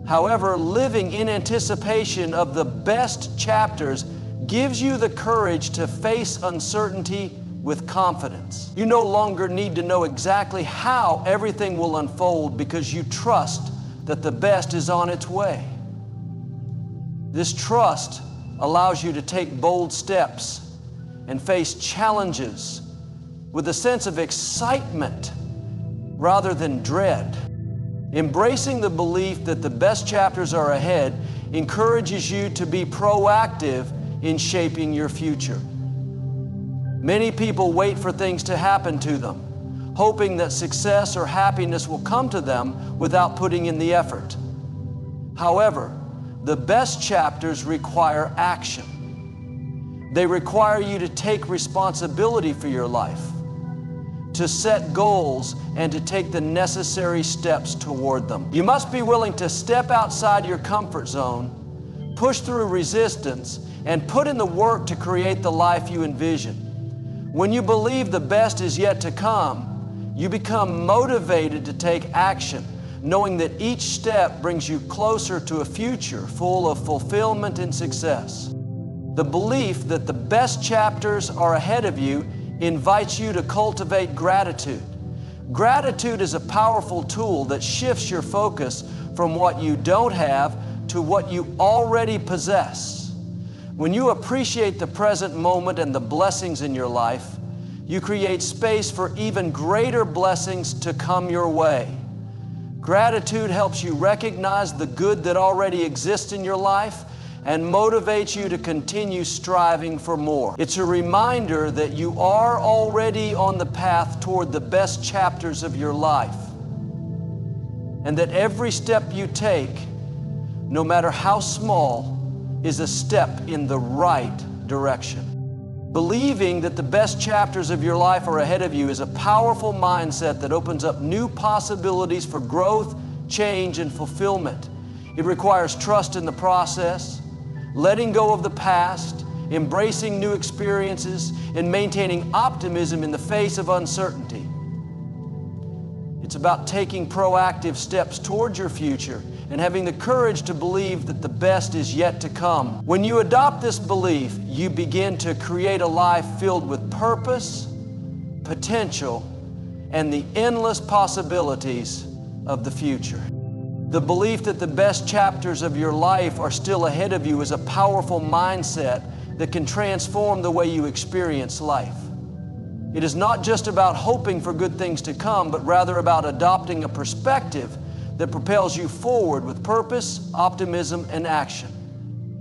However, living in anticipation of the best chapters gives you the courage to face uncertainty with confidence. You no longer need to know exactly how everything will unfold because you trust that the best is on its way. This trust allows you to take bold steps and face challenges with a sense of excitement rather than dread. Embracing the belief that the best chapters are ahead encourages you to be proactive in shaping your future. Many people wait for things to happen to them, hoping that success or happiness will come to them without putting in the effort. However, the best chapters require action. They require you to take responsibility for your life, to set goals, and to take the necessary steps toward them. You must be willing to step outside your comfort zone, push through resistance, and put in the work to create the life you envision. When you believe the best is yet to come, you become motivated to take action, knowing that each step brings you closer to a future full of fulfillment and success. The belief that the best chapters are ahead of you invites you to cultivate gratitude. Gratitude is a powerful tool that shifts your focus from what you don't have to what you already possess. When you appreciate the present moment and the blessings in your life, you create space for even greater blessings to come your way. Gratitude helps you recognize the good that already exists in your life and motivates you to continue striving for more. It's a reminder that you are already on the path toward the best chapters of your life, and that every step you take, no matter how small, is a step in the right direction. Believing that the best chapters of your life are ahead of you is a powerful mindset that opens up new possibilities for growth, change, and fulfillment. It requires trust in the process, letting go of the past, embracing new experiences, and maintaining optimism in the face of uncertainty. It's about taking proactive steps towards your future and having the courage to believe that the best is yet to come. When you adopt this belief, you begin to create a life filled with purpose, potential, and the endless possibilities of the future. The belief that the best chapters of your life are still ahead of you is a powerful mindset that can transform the way you experience life. It is not just about hoping for good things to come, but rather about adopting a perspective that propels you forward with purpose, optimism, and action.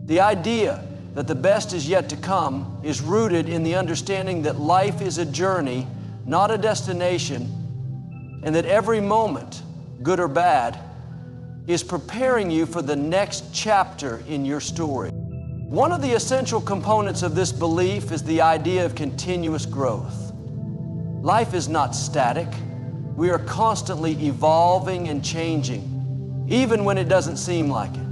The idea that the best is yet to come is rooted in the understanding that life is a journey, not a destination, and that every moment, good or bad, is preparing you for the next chapter in your story. One of the essential components of this belief is the idea of continuous growth. Life is not static. We are constantly evolving and changing, even when it doesn't seem like it.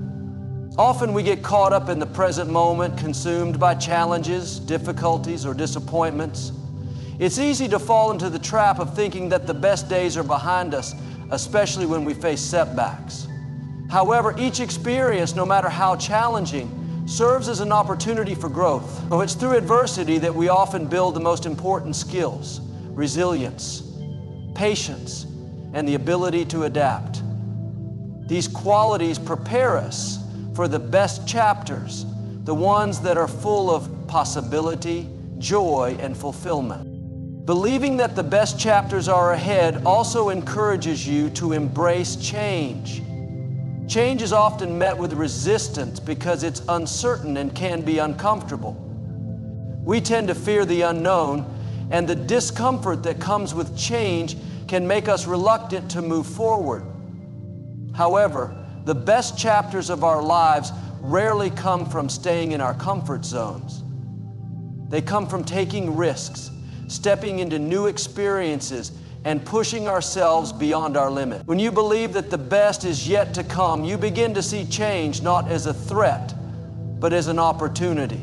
Often we get caught up in the present moment, consumed by challenges, difficulties, or disappointments. It's easy to fall into the trap of thinking that the best days are behind us, especially when we face setbacks. However, each experience, no matter how challenging, serves as an opportunity for growth. So it's through adversity that we often build the most important skills: resilience, patience, and the ability to adapt. These qualities prepare us for the best chapters, the ones that are full of possibility, joy, and fulfillment. Believing that the best chapters are ahead also encourages you to embrace change. Change is often met with resistance because it's uncertain and can be uncomfortable. We tend to fear the unknown, and the discomfort that comes with change can make us reluctant to move forward. However, the best chapters of our lives rarely come from staying in our comfort zones. They come from taking risks, stepping into new experiences, and pushing ourselves beyond our limit. When you believe that the best is yet to come, you begin to see change not as a threat, but as an opportunity.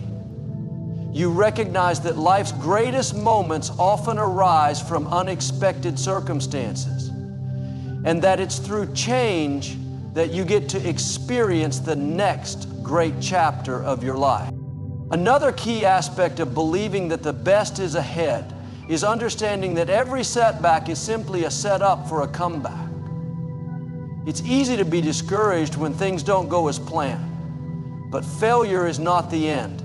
You recognize that life's greatest moments often arise from unexpected circumstances, and that it's through change that you get to experience the next great chapter of your life. Another key aspect of believing that the best is ahead is understanding that every setback is simply a setup for a comeback. It's easy to be discouraged when things don't go as planned, but failure is not the end.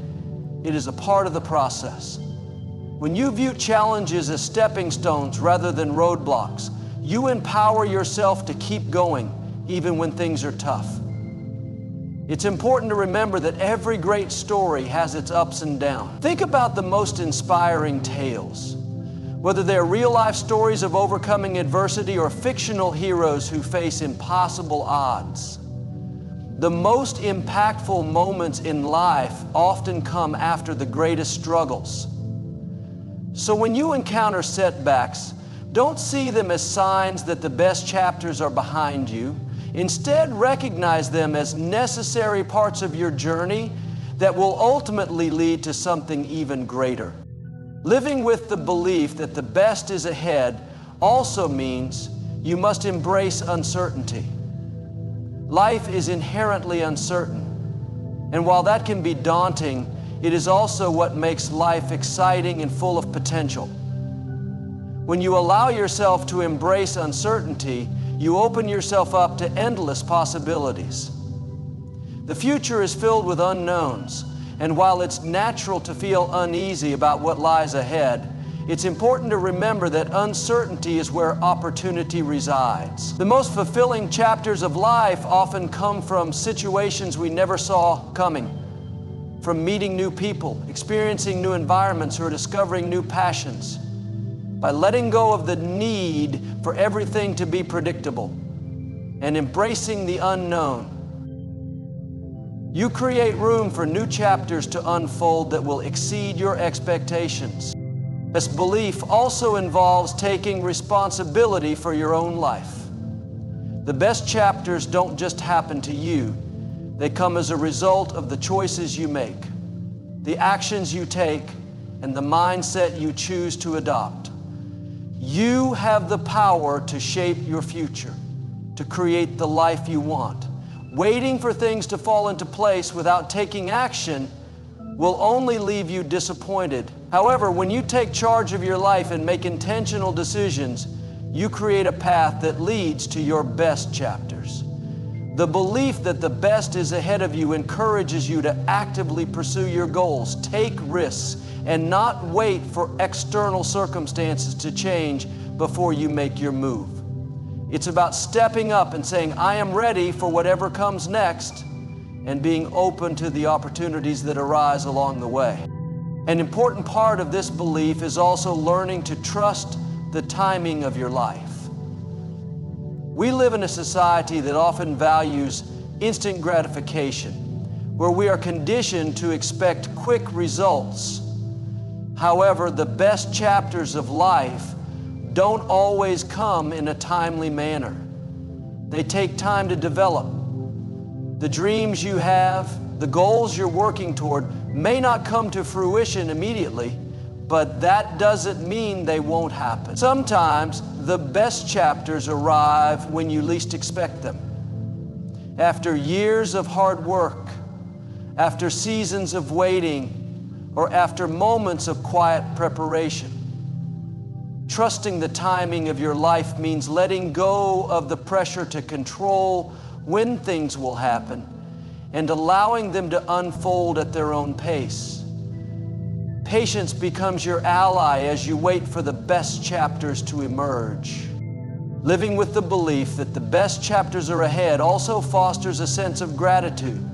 It is a part of the process. When you view challenges as stepping stones rather than roadblocks, you empower yourself to keep going even when things are tough. It's important to remember that every great story has its ups and downs. Think about the most inspiring tales. Whether they're real-life stories of overcoming adversity or fictional heroes who face impossible odds. The most impactful moments in life often come after the greatest struggles. So when you encounter setbacks, don't see them as signs that the best chapters are behind you. Instead, recognize them as necessary parts of your journey that will ultimately lead to something even greater. Living with the belief that the best is ahead also means you must embrace uncertainty. Life is inherently uncertain, and while that can be daunting, it is also what makes life exciting and full of potential. When you allow yourself to embrace uncertainty, you open yourself up to endless possibilities. The future is filled with unknowns, and while it's natural to feel uneasy about what lies ahead, it's important to remember that uncertainty is where opportunity resides. The most fulfilling chapters of life often come from situations we never saw coming, from meeting new people, experiencing new environments, or discovering new passions. By letting go of the need for everything to be predictable and embracing the unknown, you create room for new chapters to unfold that will exceed your expectations. This belief also involves taking responsibility for your own life. The best chapters don't just happen to you. They come as a result of the choices you make, the actions you take, and the mindset you choose to adopt. You have the power to shape your future, to create the life you want. Waiting for things to fall into place without taking action will only leave you disappointed. However, when you take charge of your life and make intentional decisions, you create a path that leads to your best chapters. The belief that the best is ahead of you encourages you to actively pursue your goals, take risks, and not wait for external circumstances to change before you make your move. It's about stepping up and saying, I am ready for whatever comes next, and being open to the opportunities that arise along the way. An important part of this belief is also learning to trust the timing of your life. We live in a society that often values instant gratification, where we are conditioned to expect quick results. However, the best chapters of life don't always come in a timely manner. They take time to develop. The dreams you have, the goals you're working toward may not come to fruition immediately, but that doesn't mean they won't happen. Sometimes the best chapters arrive when you least expect them. After years of hard work, after seasons of waiting, or after moments of quiet preparation. Trusting the timing of your life means letting go of the pressure to control when things will happen and allowing them to unfold at their own pace. Patience becomes your ally as you wait for the best chapters to emerge. Living with the belief that the best chapters are ahead also fosters a sense of gratitude.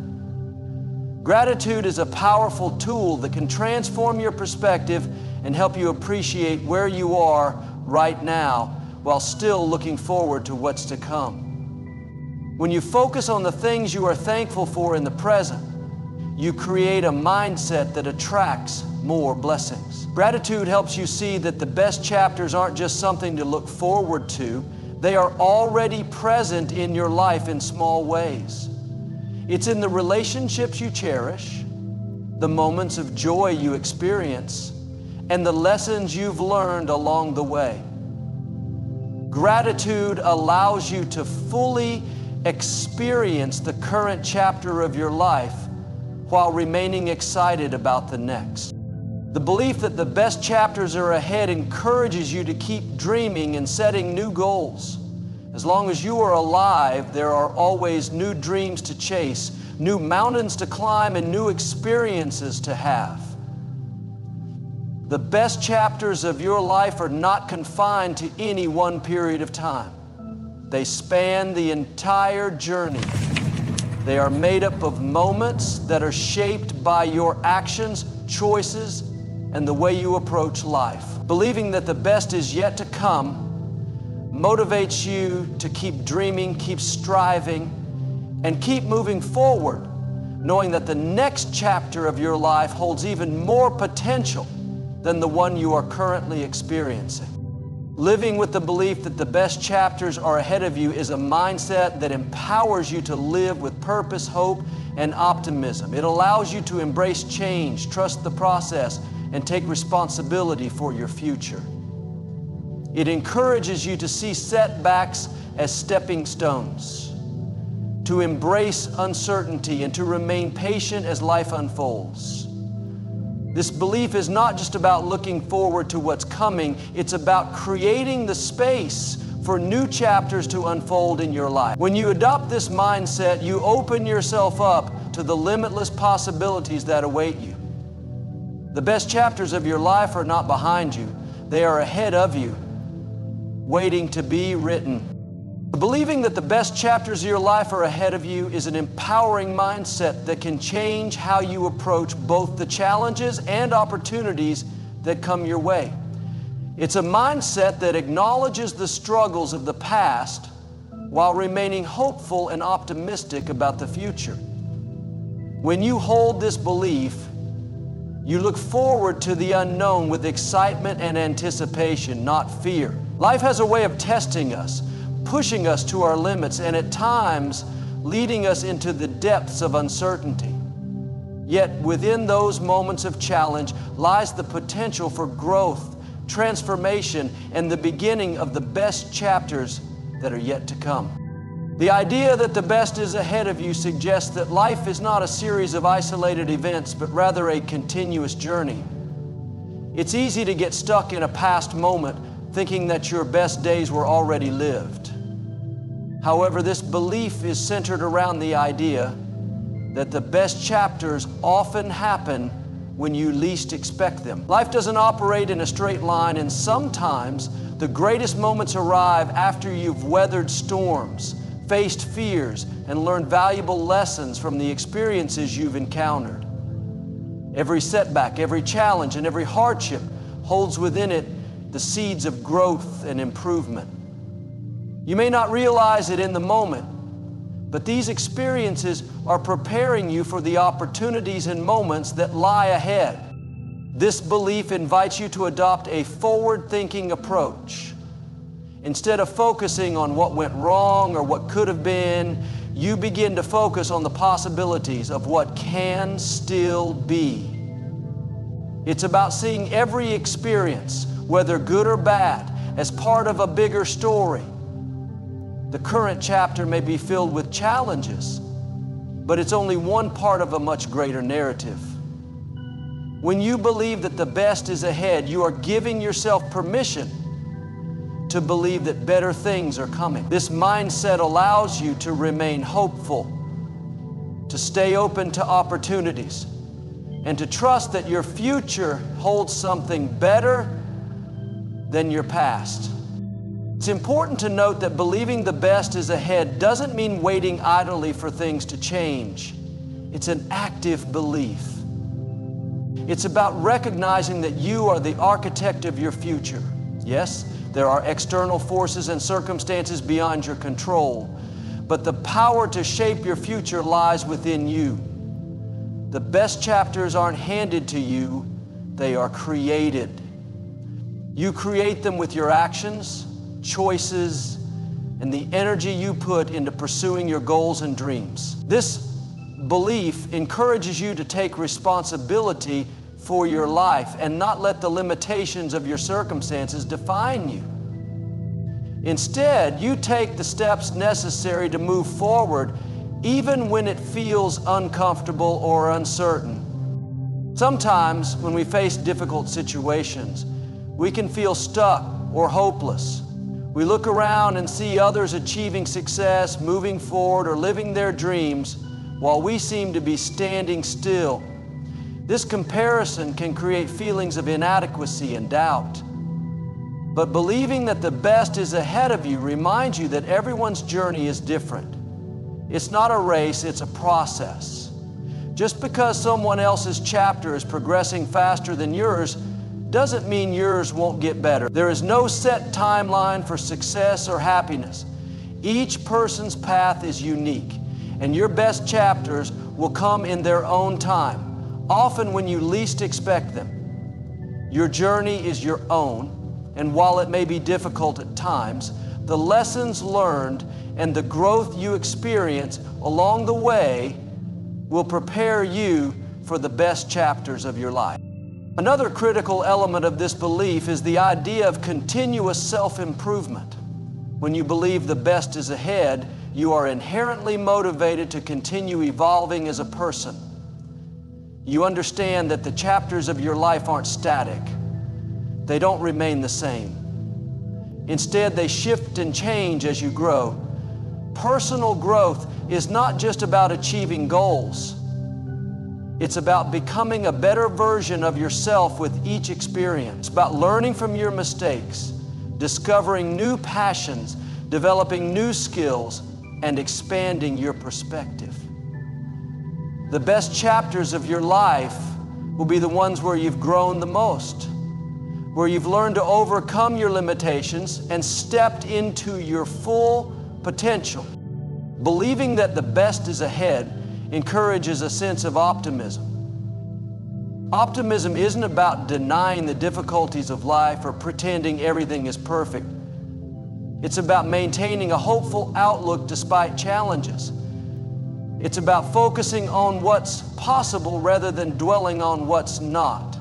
Gratitude is a powerful tool that can transform your perspective and help you appreciate where you are right now while still looking forward to what's to come. When you focus on the things you are thankful for in the present, you create a mindset that attracts more blessings. Gratitude helps you see that the best chapters aren't just something to look forward to, they are already present in your life in small ways. It's in the relationships you cherish, the moments of joy you experience, and the lessons you've learned along the way. Gratitude allows you to fully experience the current chapter of your life while remaining excited about the next. The belief that the best chapters are ahead encourages you to keep dreaming and setting new goals. As long as you are alive, there are always new dreams to chase, new mountains to climb, and new experiences to have. The best chapters of your life are not confined to any one period of time. They span the entire journey. They are made up of moments that are shaped by your actions, choices, and the way you approach life. Believing that the best is yet to come motivates you to keep dreaming, keep striving, and keep moving forward, knowing that the next chapter of your life holds even more potential than the one you are currently experiencing. Living with the belief that the best chapters are ahead of you is a mindset that empowers you to live with purpose, hope, and optimism. It allows you to embrace change, trust the process, and take responsibility for your future. It encourages you to see setbacks as stepping stones, to embrace uncertainty, and to remain patient as life unfolds. This belief is not just about looking forward to what's coming, it's about creating the space for new chapters to unfold in your life. When you adopt this mindset, you open yourself up to the limitless possibilities that await you. The best chapters of your life are not behind you, they are ahead of you, waiting to be written. Believing that the best chapters of your life are ahead of you is an empowering mindset that can change how you approach both the challenges and opportunities that come your way. It's a mindset that acknowledges the struggles of the past while remaining hopeful and optimistic about the future. When you hold this belief, you look forward to the unknown with excitement and anticipation, not fear. Life has a way of testing us, pushing us to our limits, and at times leading us into the depths of uncertainty. Yet within those moments of challenge lies the potential for growth, transformation, and the beginning of the best chapters that are yet to come. The idea that the best is ahead of you suggests that life is not a series of isolated events, but rather a continuous journey. It's easy to get stuck in a past moment, thinking that your best days were already lived. However, this belief is centered around the idea that the best chapters often happen when you least expect them. Life doesn't operate in a straight line, and sometimes the greatest moments arrive after you've weathered storms, faced fears, and learned valuable lessons from the experiences you've encountered. Every setback, every challenge, and every hardship holds within it the seeds of growth and improvement. You may not realize it in the moment, but these experiences are preparing you for the opportunities and moments that lie ahead. This belief invites you to adopt a forward-thinking approach. Instead of focusing on what went wrong or what could have been, you begin to focus on the possibilities of what can still be. It's about seeing every experience, whether good or bad, as part of a bigger story. The current chapter may be filled with challenges, but it's only one part of a much greater narrative. When you believe that the best is ahead, you are giving yourself permission to believe that better things are coming. This mindset allows you to remain hopeful, to stay open to opportunities, and to trust that your future holds something better than your past. It's important to note that believing the best is ahead doesn't mean waiting idly for things to change. It's an active belief. It's about recognizing that you are the architect of your future. Yes, there are external forces and circumstances beyond your control, but the power to shape your future lies within you. The best chapters aren't handed to you, they are created. You create them with your actions, choices, and the energy you put into pursuing your goals and dreams. This belief encourages you to take responsibility for your life and not let the limitations of your circumstances define you. Instead, you take the steps necessary to move forward even when it feels uncomfortable or uncertain. Sometimes when we face difficult situations, we can feel stuck or hopeless. We look around and see others achieving success, moving forward, or living their dreams while we seem to be standing still. This comparison can create feelings of inadequacy and doubt. But believing that the best is ahead of you reminds you that everyone's journey is different. It's not a race, it's a process. Just because someone else's chapter is progressing faster than yours doesn't mean yours won't get better. There is no set timeline for success or happiness. Each person's path is unique, and your best chapters will come in their own time, often when you least expect them. Your journey is your own, and while it may be difficult at times, the lessons learned and the growth you experience along the way will prepare you for the best chapters of your life. Another critical element of this belief is the idea of continuous self-improvement. When you believe the best is ahead, you are inherently motivated to continue evolving as a person. You understand that the chapters of your life aren't static. They don't remain the same. Instead, they shift and change as you grow. Personal growth is not just about achieving goals. It's about becoming a better version of yourself with each experience. It's about learning from your mistakes, discovering new passions, developing new skills, and expanding your perspective. The best chapters of your life will be the ones where you've grown the most, where you've learned to overcome your limitations and stepped into your full potential. Believing that the best is ahead encourages a sense of optimism. Optimism isn't about denying the difficulties of life or pretending everything is perfect. It's about maintaining a hopeful outlook despite challenges. It's about focusing on what's possible rather than dwelling on what's not.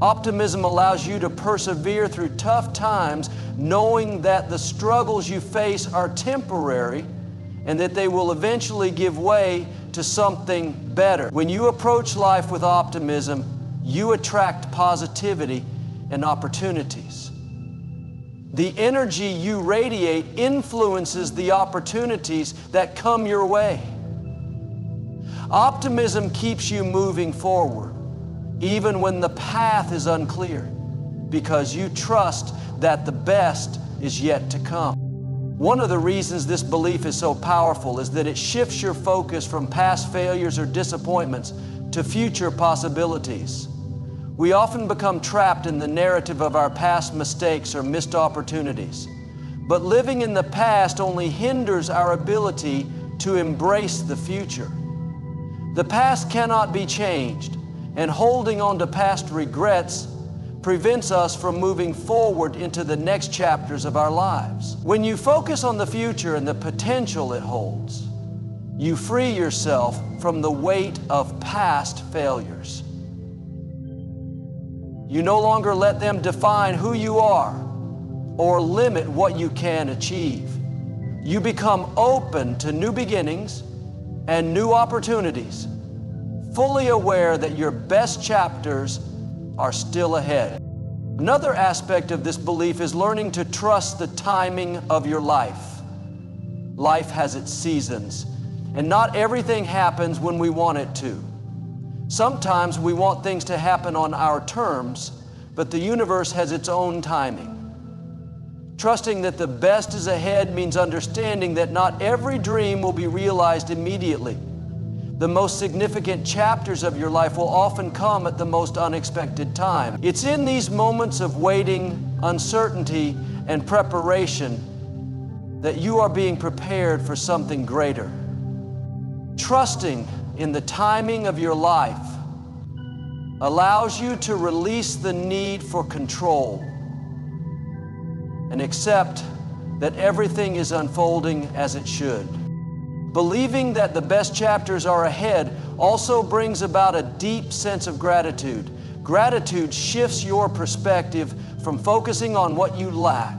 Optimism allows you to persevere through tough times, knowing that the struggles you face are temporary and that they will eventually give way to something better. When you approach life with optimism, you attract positivity and opportunities. The energy you radiate influences the opportunities that come your way. Optimism keeps you moving forward, even when the path is unclear, because you trust that the best is yet to come. One of the reasons this belief is so powerful is that it shifts your focus from past failures or disappointments to future possibilities. We often become trapped in the narrative of our past mistakes or missed opportunities. But living in the past only hinders our ability to embrace the future. The past cannot be changed, and holding on to past regrets prevents us from moving forward into the next chapters of our lives. When you focus on the future and the potential it holds, you free yourself from the weight of past failures. You no longer let them define who you are or limit what you can achieve. You become open to new beginnings and new opportunities, fully aware that your best chapters are still ahead. Another aspect of this belief is learning to trust the timing of your life. Life has its seasons, And not everything happens when we want it to. Sometimes we want things to happen on our terms, but the universe has its own timing. Trusting that the best is ahead means understanding that not every dream will be realized immediately. The most significant chapters of your life will often come at the most unexpected time. It's in these moments of waiting, uncertainty, and preparation that you are being prepared for something greater. Trusting in the timing of your life allows you to release the need for control and accept that everything is unfolding as it should. Believing that the best chapters are ahead also brings about a deep sense of gratitude. Gratitude shifts your perspective from focusing on what you lack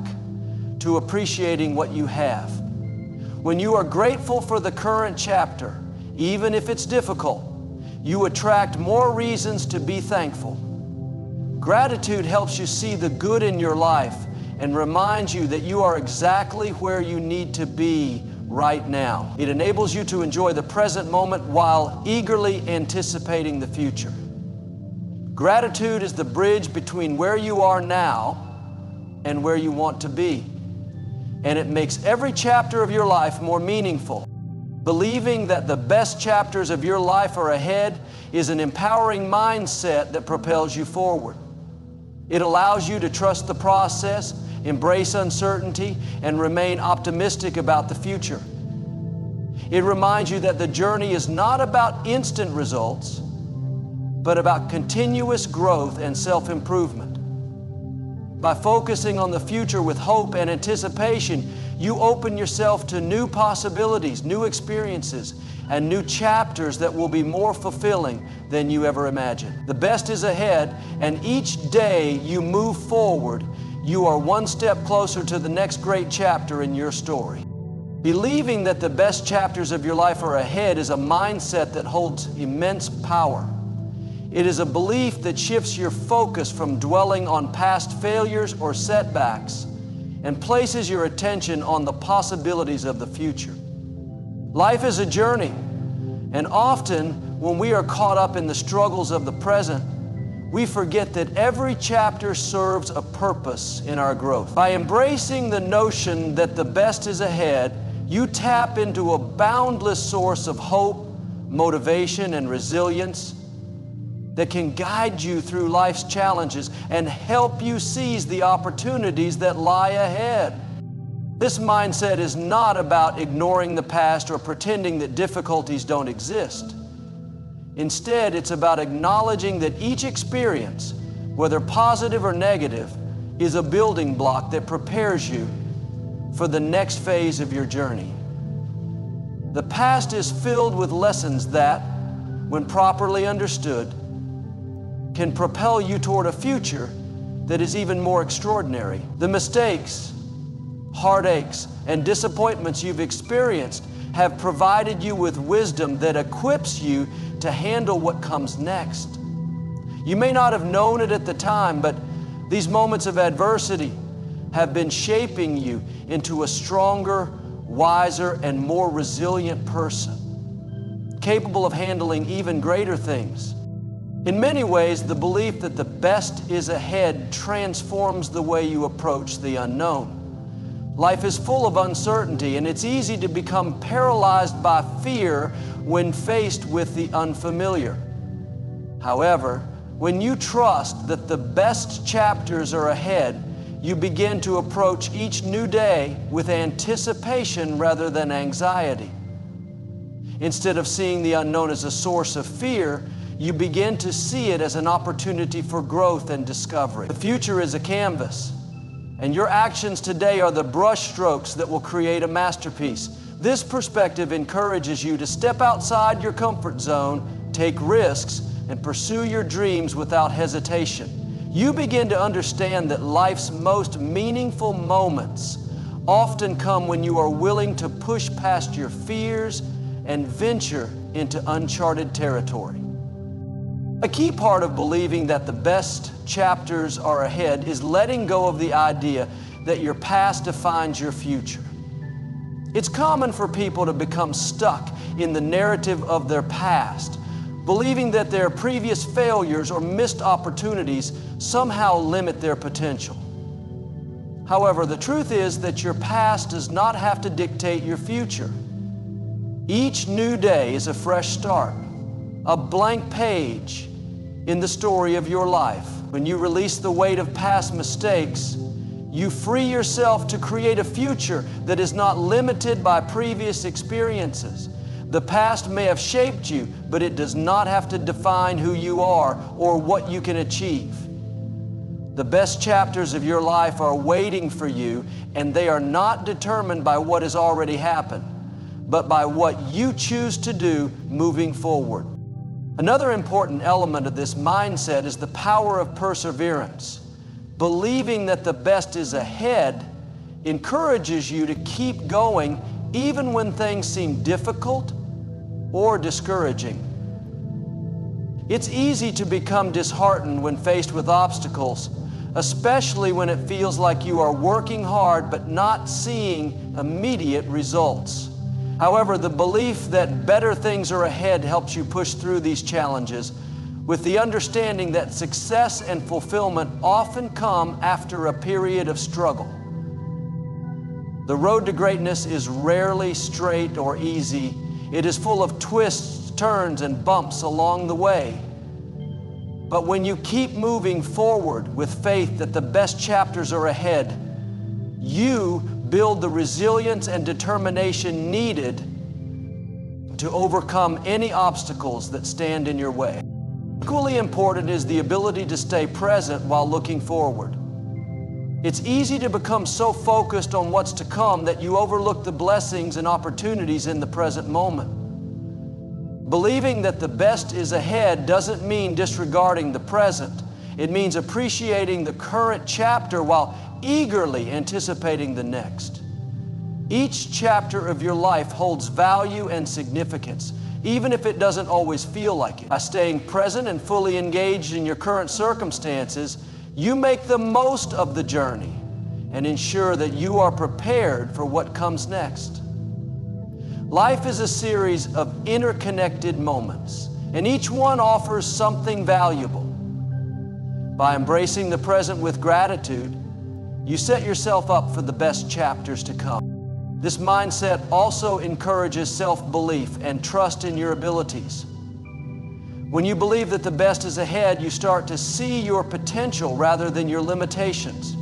to appreciating what you have. When you are grateful for the current chapter, even if it's difficult, you attract more reasons to be thankful. Gratitude helps you see the good in your life and reminds you that you are exactly where you need to be right now. It enables you to enjoy the present moment while eagerly anticipating the future. Gratitude is the bridge between where you are now and where you want to be. And it makes every chapter of your life more meaningful. Believing that the best chapters of your life are ahead is an empowering mindset that propels you forward. It allows you to trust the process, embrace uncertainty, and remain optimistic about the future. It reminds you that the journey is not about instant results, but about continuous growth and self-improvement. By focusing on the future with hope and anticipation, you open yourself to new possibilities, new experiences, and new chapters that will be more fulfilling than you ever imagined. The best is ahead, and each day you move forward, you are one step closer to the next great chapter in your story. Believing that the best chapters of your life are ahead is a mindset that holds immense power. It is a belief that shifts your focus from dwelling on past failures or setbacks and places your attention on the possibilities of the future. Life is a journey, and often when we are caught up in the struggles of the present, we forget that every chapter serves a purpose in our growth. By embracing the notion that the best is ahead, you tap into a boundless source of hope, motivation, and resilience that can guide you through life's challenges and help you seize the opportunities that lie ahead. This mindset is not about ignoring the past or pretending that difficulties don't exist. Instead, it's about acknowledging that each experience, whether positive or negative, is a building block that prepares you for the next phase of your journey. The past is filled with lessons that, when properly understood, can propel you toward a future that is even more extraordinary. The mistakes, heartaches, and disappointments you've experienced have provided you with wisdom that equips you to handle what comes next. You may not have known it at the time, but these moments of adversity have been shaping you into a stronger, wiser, and more resilient person, capable of handling even greater things. In many ways, the belief that the best is ahead transforms the way you approach the unknown. Life is full of uncertainty, and it's easy to become paralyzed by fear when faced with the unfamiliar. However, when you trust that the best chapters are ahead, you begin to approach each new day with anticipation rather than anxiety. Instead of seeing the unknown as a source of fear, you begin to see it as an opportunity for growth and discovery. The future is a canvas, and your actions today are the brush strokes that will create a masterpiece. This perspective encourages you to step outside your comfort zone, take risks, and pursue your dreams without hesitation. You begin to understand that life's most meaningful moments often come when you are willing to push past your fears and venture into uncharted territory. A key part of believing that the best chapters are ahead is letting go of the idea that your past defines your future. It's common for people to become stuck in the narrative of their past, believing that their previous failures or missed opportunities somehow limit their potential. However, the truth is that your past does not have to dictate your future. Each new day is a fresh start, a blank page in the story of your life. When you release the weight of past mistakes, you free yourself to create a future that is not limited by previous experiences. The past may have shaped you, but it does not have to define who you are or what you can achieve. The best chapters of your life are waiting for you, and they are not determined by what has already happened, but by what you choose to do moving forward. Another important element of this mindset is the power of perseverance. Believing that the best is ahead encourages you to keep going even when things seem difficult or discouraging. It's easy to become disheartened when faced with obstacles, especially when it feels like you are working hard but not seeing immediate results. However, the belief that better things are ahead helps you push through these challenges with the understanding that success and fulfillment often come after a period of struggle. The road to greatness is rarely straight or easy. It is full of twists, turns, and bumps along the way. But when you keep moving forward with faith that the best chapters are ahead, you build the resilience and determination needed to overcome any obstacles that stand in your way. Equally important is the ability to stay present while looking forward. It's easy to become so focused on what's to come that you overlook the blessings and opportunities in the present moment. Believing that the best is ahead doesn't mean disregarding the present. It means appreciating the current chapter while eagerly anticipating the next. Each chapter of your life holds value and significance, even if it doesn't always feel like it. By staying present and fully engaged in your current circumstances, you make the most of the journey and ensure that you are prepared for what comes next. Life is a series of interconnected moments, and each one offers something valuable. By embracing the present with gratitude, you set yourself up for the best chapters to come. This mindset also encourages self-belief and trust in your abilities. When you believe that the best is ahead, you start to see your potential rather than your limitations.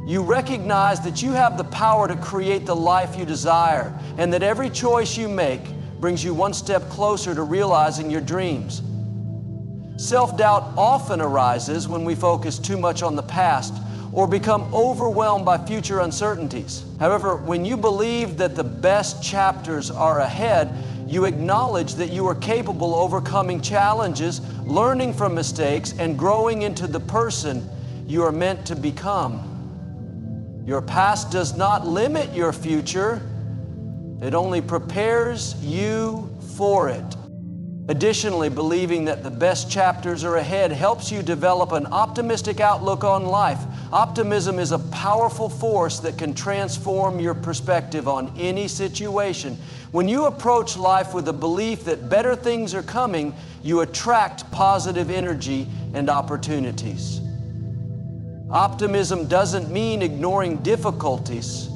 You recognize that you have the power to create the life you desire, and that every choice you make brings you one step closer to realizing your dreams. Self-doubt often arises when we focus too much on the past or become overwhelmed by future uncertainties. However, when you believe that the best chapters are ahead, you acknowledge that you are capable of overcoming challenges, learning from mistakes, and growing into the person you are meant to become. Your past does not limit your future. It only prepares you for it. Additionally, believing that the best chapters are ahead helps you develop an optimistic outlook on life. Optimism is a powerful force that can transform your perspective on any situation. When you approach life with a belief that better things are coming, you attract positive energy and opportunities. Optimism doesn't mean ignoring difficulties,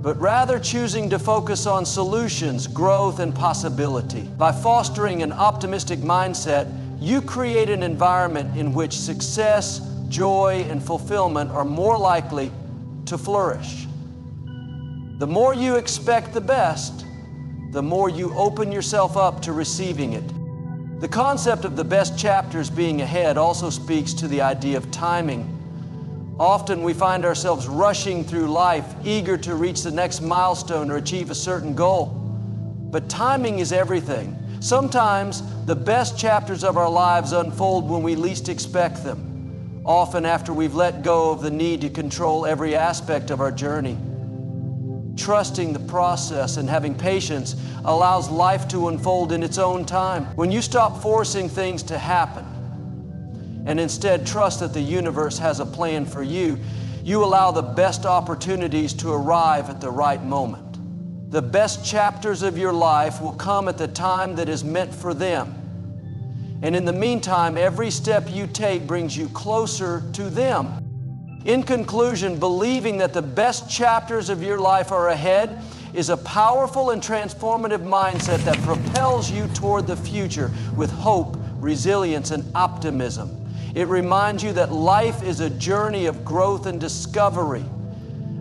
but rather choosing to focus on solutions, growth, and possibility. By fostering an optimistic mindset, you create an environment in which success, joy, and fulfillment are more likely to flourish. The more you expect the best, the more you open yourself up to receiving it. The concept of the best chapters being ahead also speaks to the idea of timing. Often we find ourselves rushing through life, eager to reach the next milestone or achieve a certain goal. But timing is everything. Sometimes the best chapters of our lives unfold when we least expect them, often after we've let go of the need to control every aspect of our journey. Trusting the process and having patience allows life to unfold in its own time. When you stop forcing things to happen and instead trust that the universe has a plan for you, you allow the best opportunities to arrive at the right moment. The best chapters of your life will come at the time that is meant for them. And in the meantime, every step you take brings you closer to them. In conclusion, believing that the best chapters of your life are ahead is a powerful and transformative mindset that propels you toward the future with hope, resilience, and optimism. It reminds you that life is a journey of growth and discovery,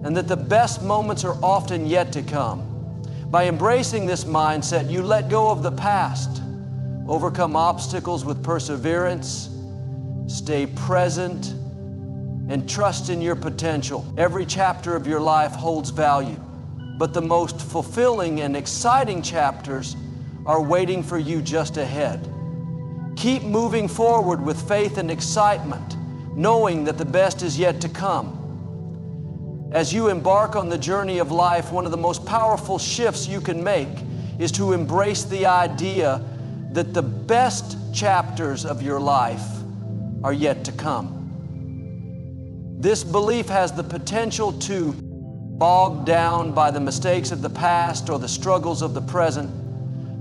and that the best moments are often yet to come. By embracing this mindset, you let go of the past, overcome obstacles with perseverance, stay present, and trust in your potential. Every chapter of your life holds value, but the most fulfilling and exciting chapters are waiting for you just ahead. Keep moving forward with faith and excitement, knowing that the best is yet to come. As you embark on the journey of life, one of the most powerful shifts you can make is to embrace the idea that the best chapters of your life are yet to come. This belief has the potential to bog down by the mistakes of the past or the struggles of the present.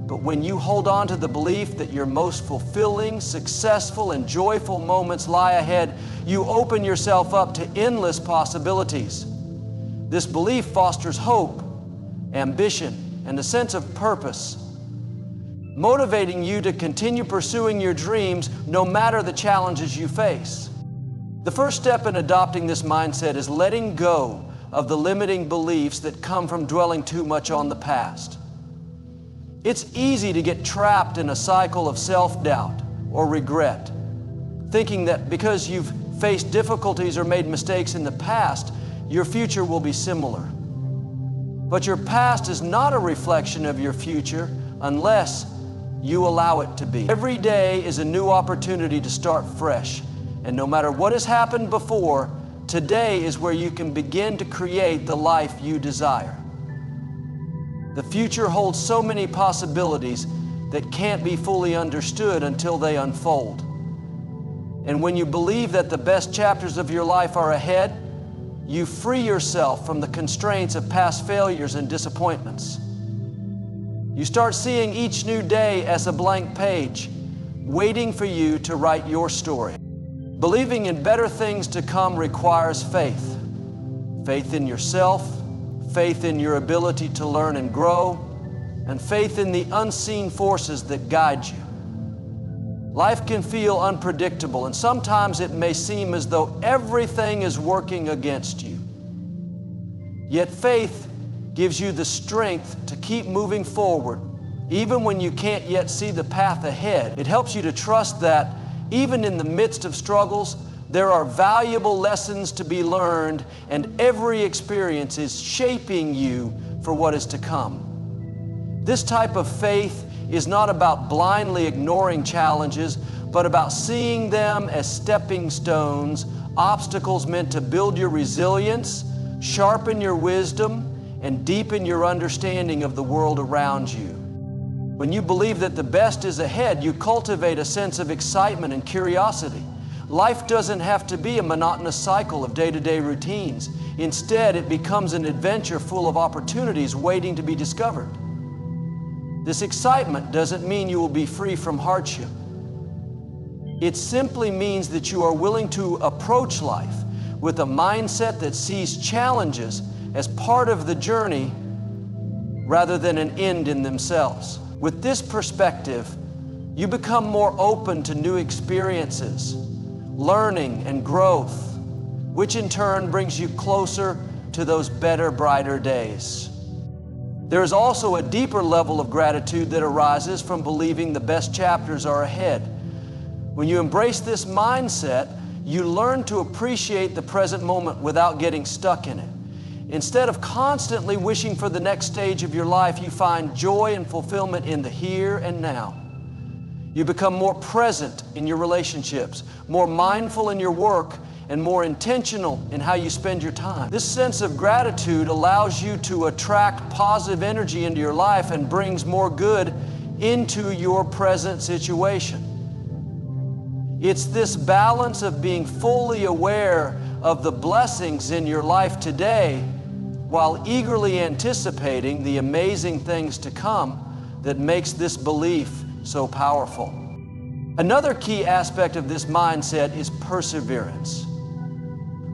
But when you hold on to the belief that your most fulfilling, successful, and joyful moments lie ahead, you open yourself up to endless possibilities. This belief fosters hope, ambition, and a sense of purpose, motivating you to continue pursuing your dreams no matter the challenges you face. The first step in adopting this mindset is letting go of the limiting beliefs that come from dwelling too much on the past. It's easy to get trapped in a cycle of self-doubt or regret, thinking that because you've faced difficulties or made mistakes in the past, your future will be similar. But your past is not a reflection of your future unless you allow it to be. Every day is a new opportunity to start fresh. And no matter what has happened before, today is where you can begin to create the life you desire. The future holds so many possibilities that can't be fully understood until they unfold. And when you believe that the best chapters of your life are ahead, you free yourself from the constraints of past failures and disappointments. You start seeing each new day as a blank page, waiting for you to write your story. Believing in better things to come requires faith. Faith in yourself, faith in your ability to learn and grow, and faith in the unseen forces that guide you. Life can feel unpredictable, and sometimes it may seem as though everything is working against you. Yet faith gives you the strength to keep moving forward, even when you can't yet see the path ahead. It helps you to trust that even in the midst of struggles, there are valuable lessons to be learned, and every experience is shaping you for what is to come. This type of faith is not about blindly ignoring challenges, but about seeing them as stepping stones, obstacles meant to build your resilience, sharpen your wisdom, and deepen your understanding of the world around you. When you believe that the best is ahead, you cultivate a sense of excitement and curiosity. Life doesn't have to be a monotonous cycle of day-to-day routines. Instead, it becomes an adventure full of opportunities waiting to be discovered. This excitement doesn't mean you will be free from hardship. It simply means that you are willing to approach life with a mindset that sees challenges as part of the journey rather than an end in themselves. With this perspective, you become more open to new experiences, learning, and growth, which in turn brings you closer to those better, brighter days. There is also a deeper level of gratitude that arises from believing the best chapters are ahead. When you embrace this mindset, you learn to appreciate the present moment without getting stuck in it. Instead of constantly wishing for the next stage of your life, you find joy and fulfillment in the here and now. You become more present in your relationships, more mindful in your work, and more intentional in how you spend your time. This sense of gratitude allows you to attract positive energy into your life and brings more good into your present situation. It's this balance of being fully aware of the blessings in your life today while eagerly anticipating the amazing things to come that makes this belief so powerful. Another key aspect of this mindset is perseverance.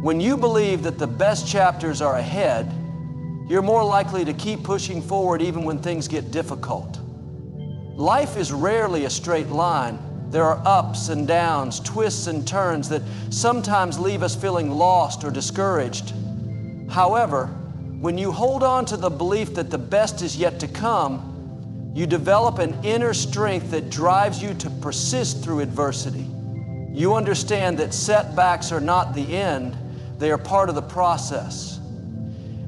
When you believe that the best chapters are ahead, you're more likely to keep pushing forward even when things get difficult. Life is rarely a straight line. There are ups and downs, twists and turns that sometimes leave us feeling lost or discouraged. However, when you hold on to the belief that the best is yet to come, you develop an inner strength that drives you to persist through adversity. You understand that setbacks are not the end, they are part of the process.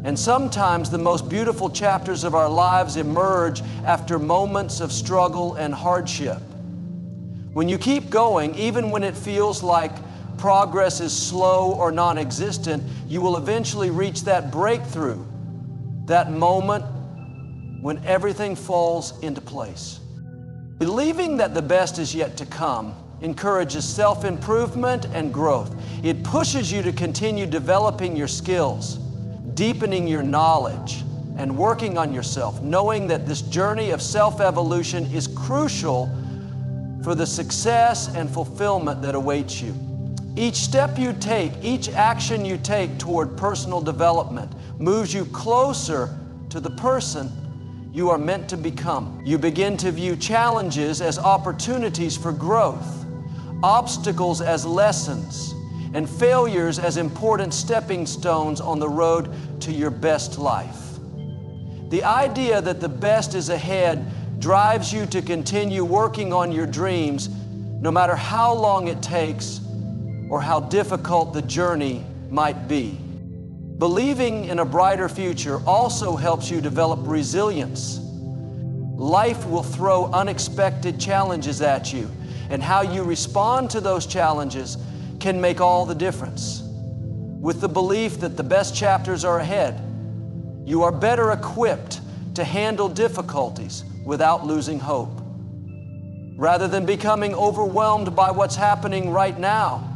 And sometimes the most beautiful chapters of our lives emerge after moments of struggle and hardship. When you keep going, even when it feels like progress is slow or non-existent, you will eventually reach that breakthrough, that moment when everything falls into place. Believing that the best is yet to come encourages self-improvement and growth. It pushes you to continue developing your skills, deepening your knowledge, and working on yourself, knowing that this journey of self-evolution is crucial for the success and fulfillment that awaits you. Each step you take, each action you take toward personal development moves you closer to the person you are meant to become. You begin to view challenges as opportunities for growth, obstacles as lessons, and failures as important stepping stones on the road to your best life. The idea that the best is ahead drives you to continue working on your dreams, no matter how long it takes or how difficult the journey might be. Believing in a brighter future also helps you develop resilience. Life will throw unexpected challenges at you, and how you respond to those challenges can make all the difference. With the belief that the best chapters are ahead, you are better equipped to handle difficulties without losing hope. Rather than becoming overwhelmed by what's happening right now,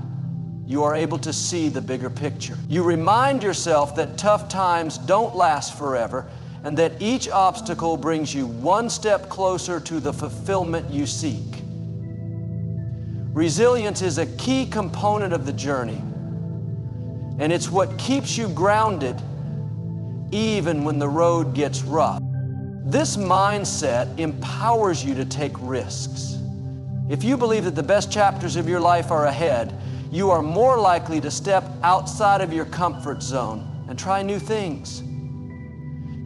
you are able to see the bigger picture. You remind yourself that tough times don't last forever, and that each obstacle brings you one step closer to the fulfillment you seek. Resilience is a key component of the journey, and it's what keeps you grounded even when the road gets rough. This mindset empowers you to take risks. If you believe that the best chapters of your life are ahead, you are more likely to step outside of your comfort zone and try new things.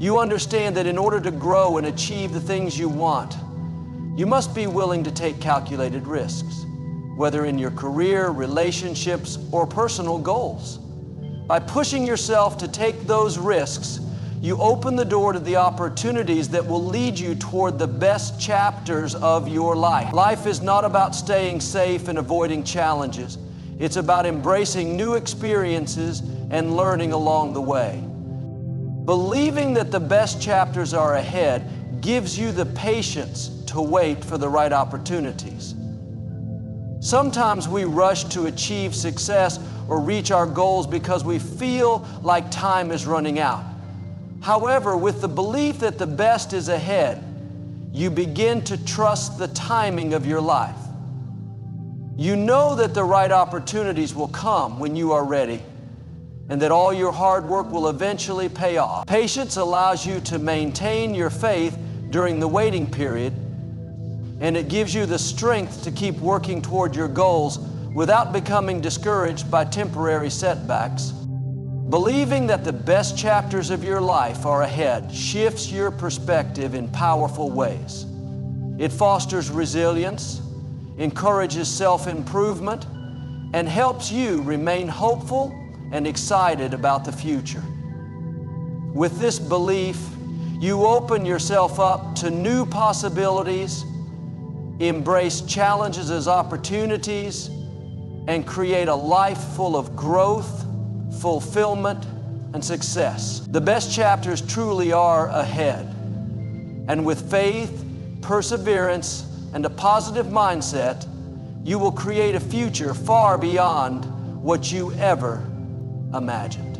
You understand that in order to grow and achieve the things you want, you must be willing to take calculated risks, whether in your career, relationships, or personal goals. By pushing yourself to take those risks, you open the door to the opportunities that will lead you toward the best chapters of your life. Life is not about staying safe and avoiding challenges. It's about embracing new experiences and learning along the way. Believing that the best chapters are ahead gives you the patience to wait for the right opportunities. Sometimes we rush to achieve success or reach our goals because we feel like time is running out. However, with the belief that the best is ahead, you begin to trust the timing of your life. You know that the right opportunities will come when you are ready, and that all your hard work will eventually pay off. Patience allows you to maintain your faith during the waiting period, and it gives you the strength to keep working toward your goals without becoming discouraged by temporary setbacks. Believing that the best chapters of your life are ahead shifts your perspective in powerful ways. It fosters resilience, encourages self-improvement, and helps you remain hopeful and excited about the future. With this belief, you open yourself up to new possibilities, embrace challenges as opportunities, and create a life full of growth, fulfillment, and success. The best chapters truly are ahead. And with faith, perseverance, and a positive mindset, you will create a future far beyond what you ever imagine.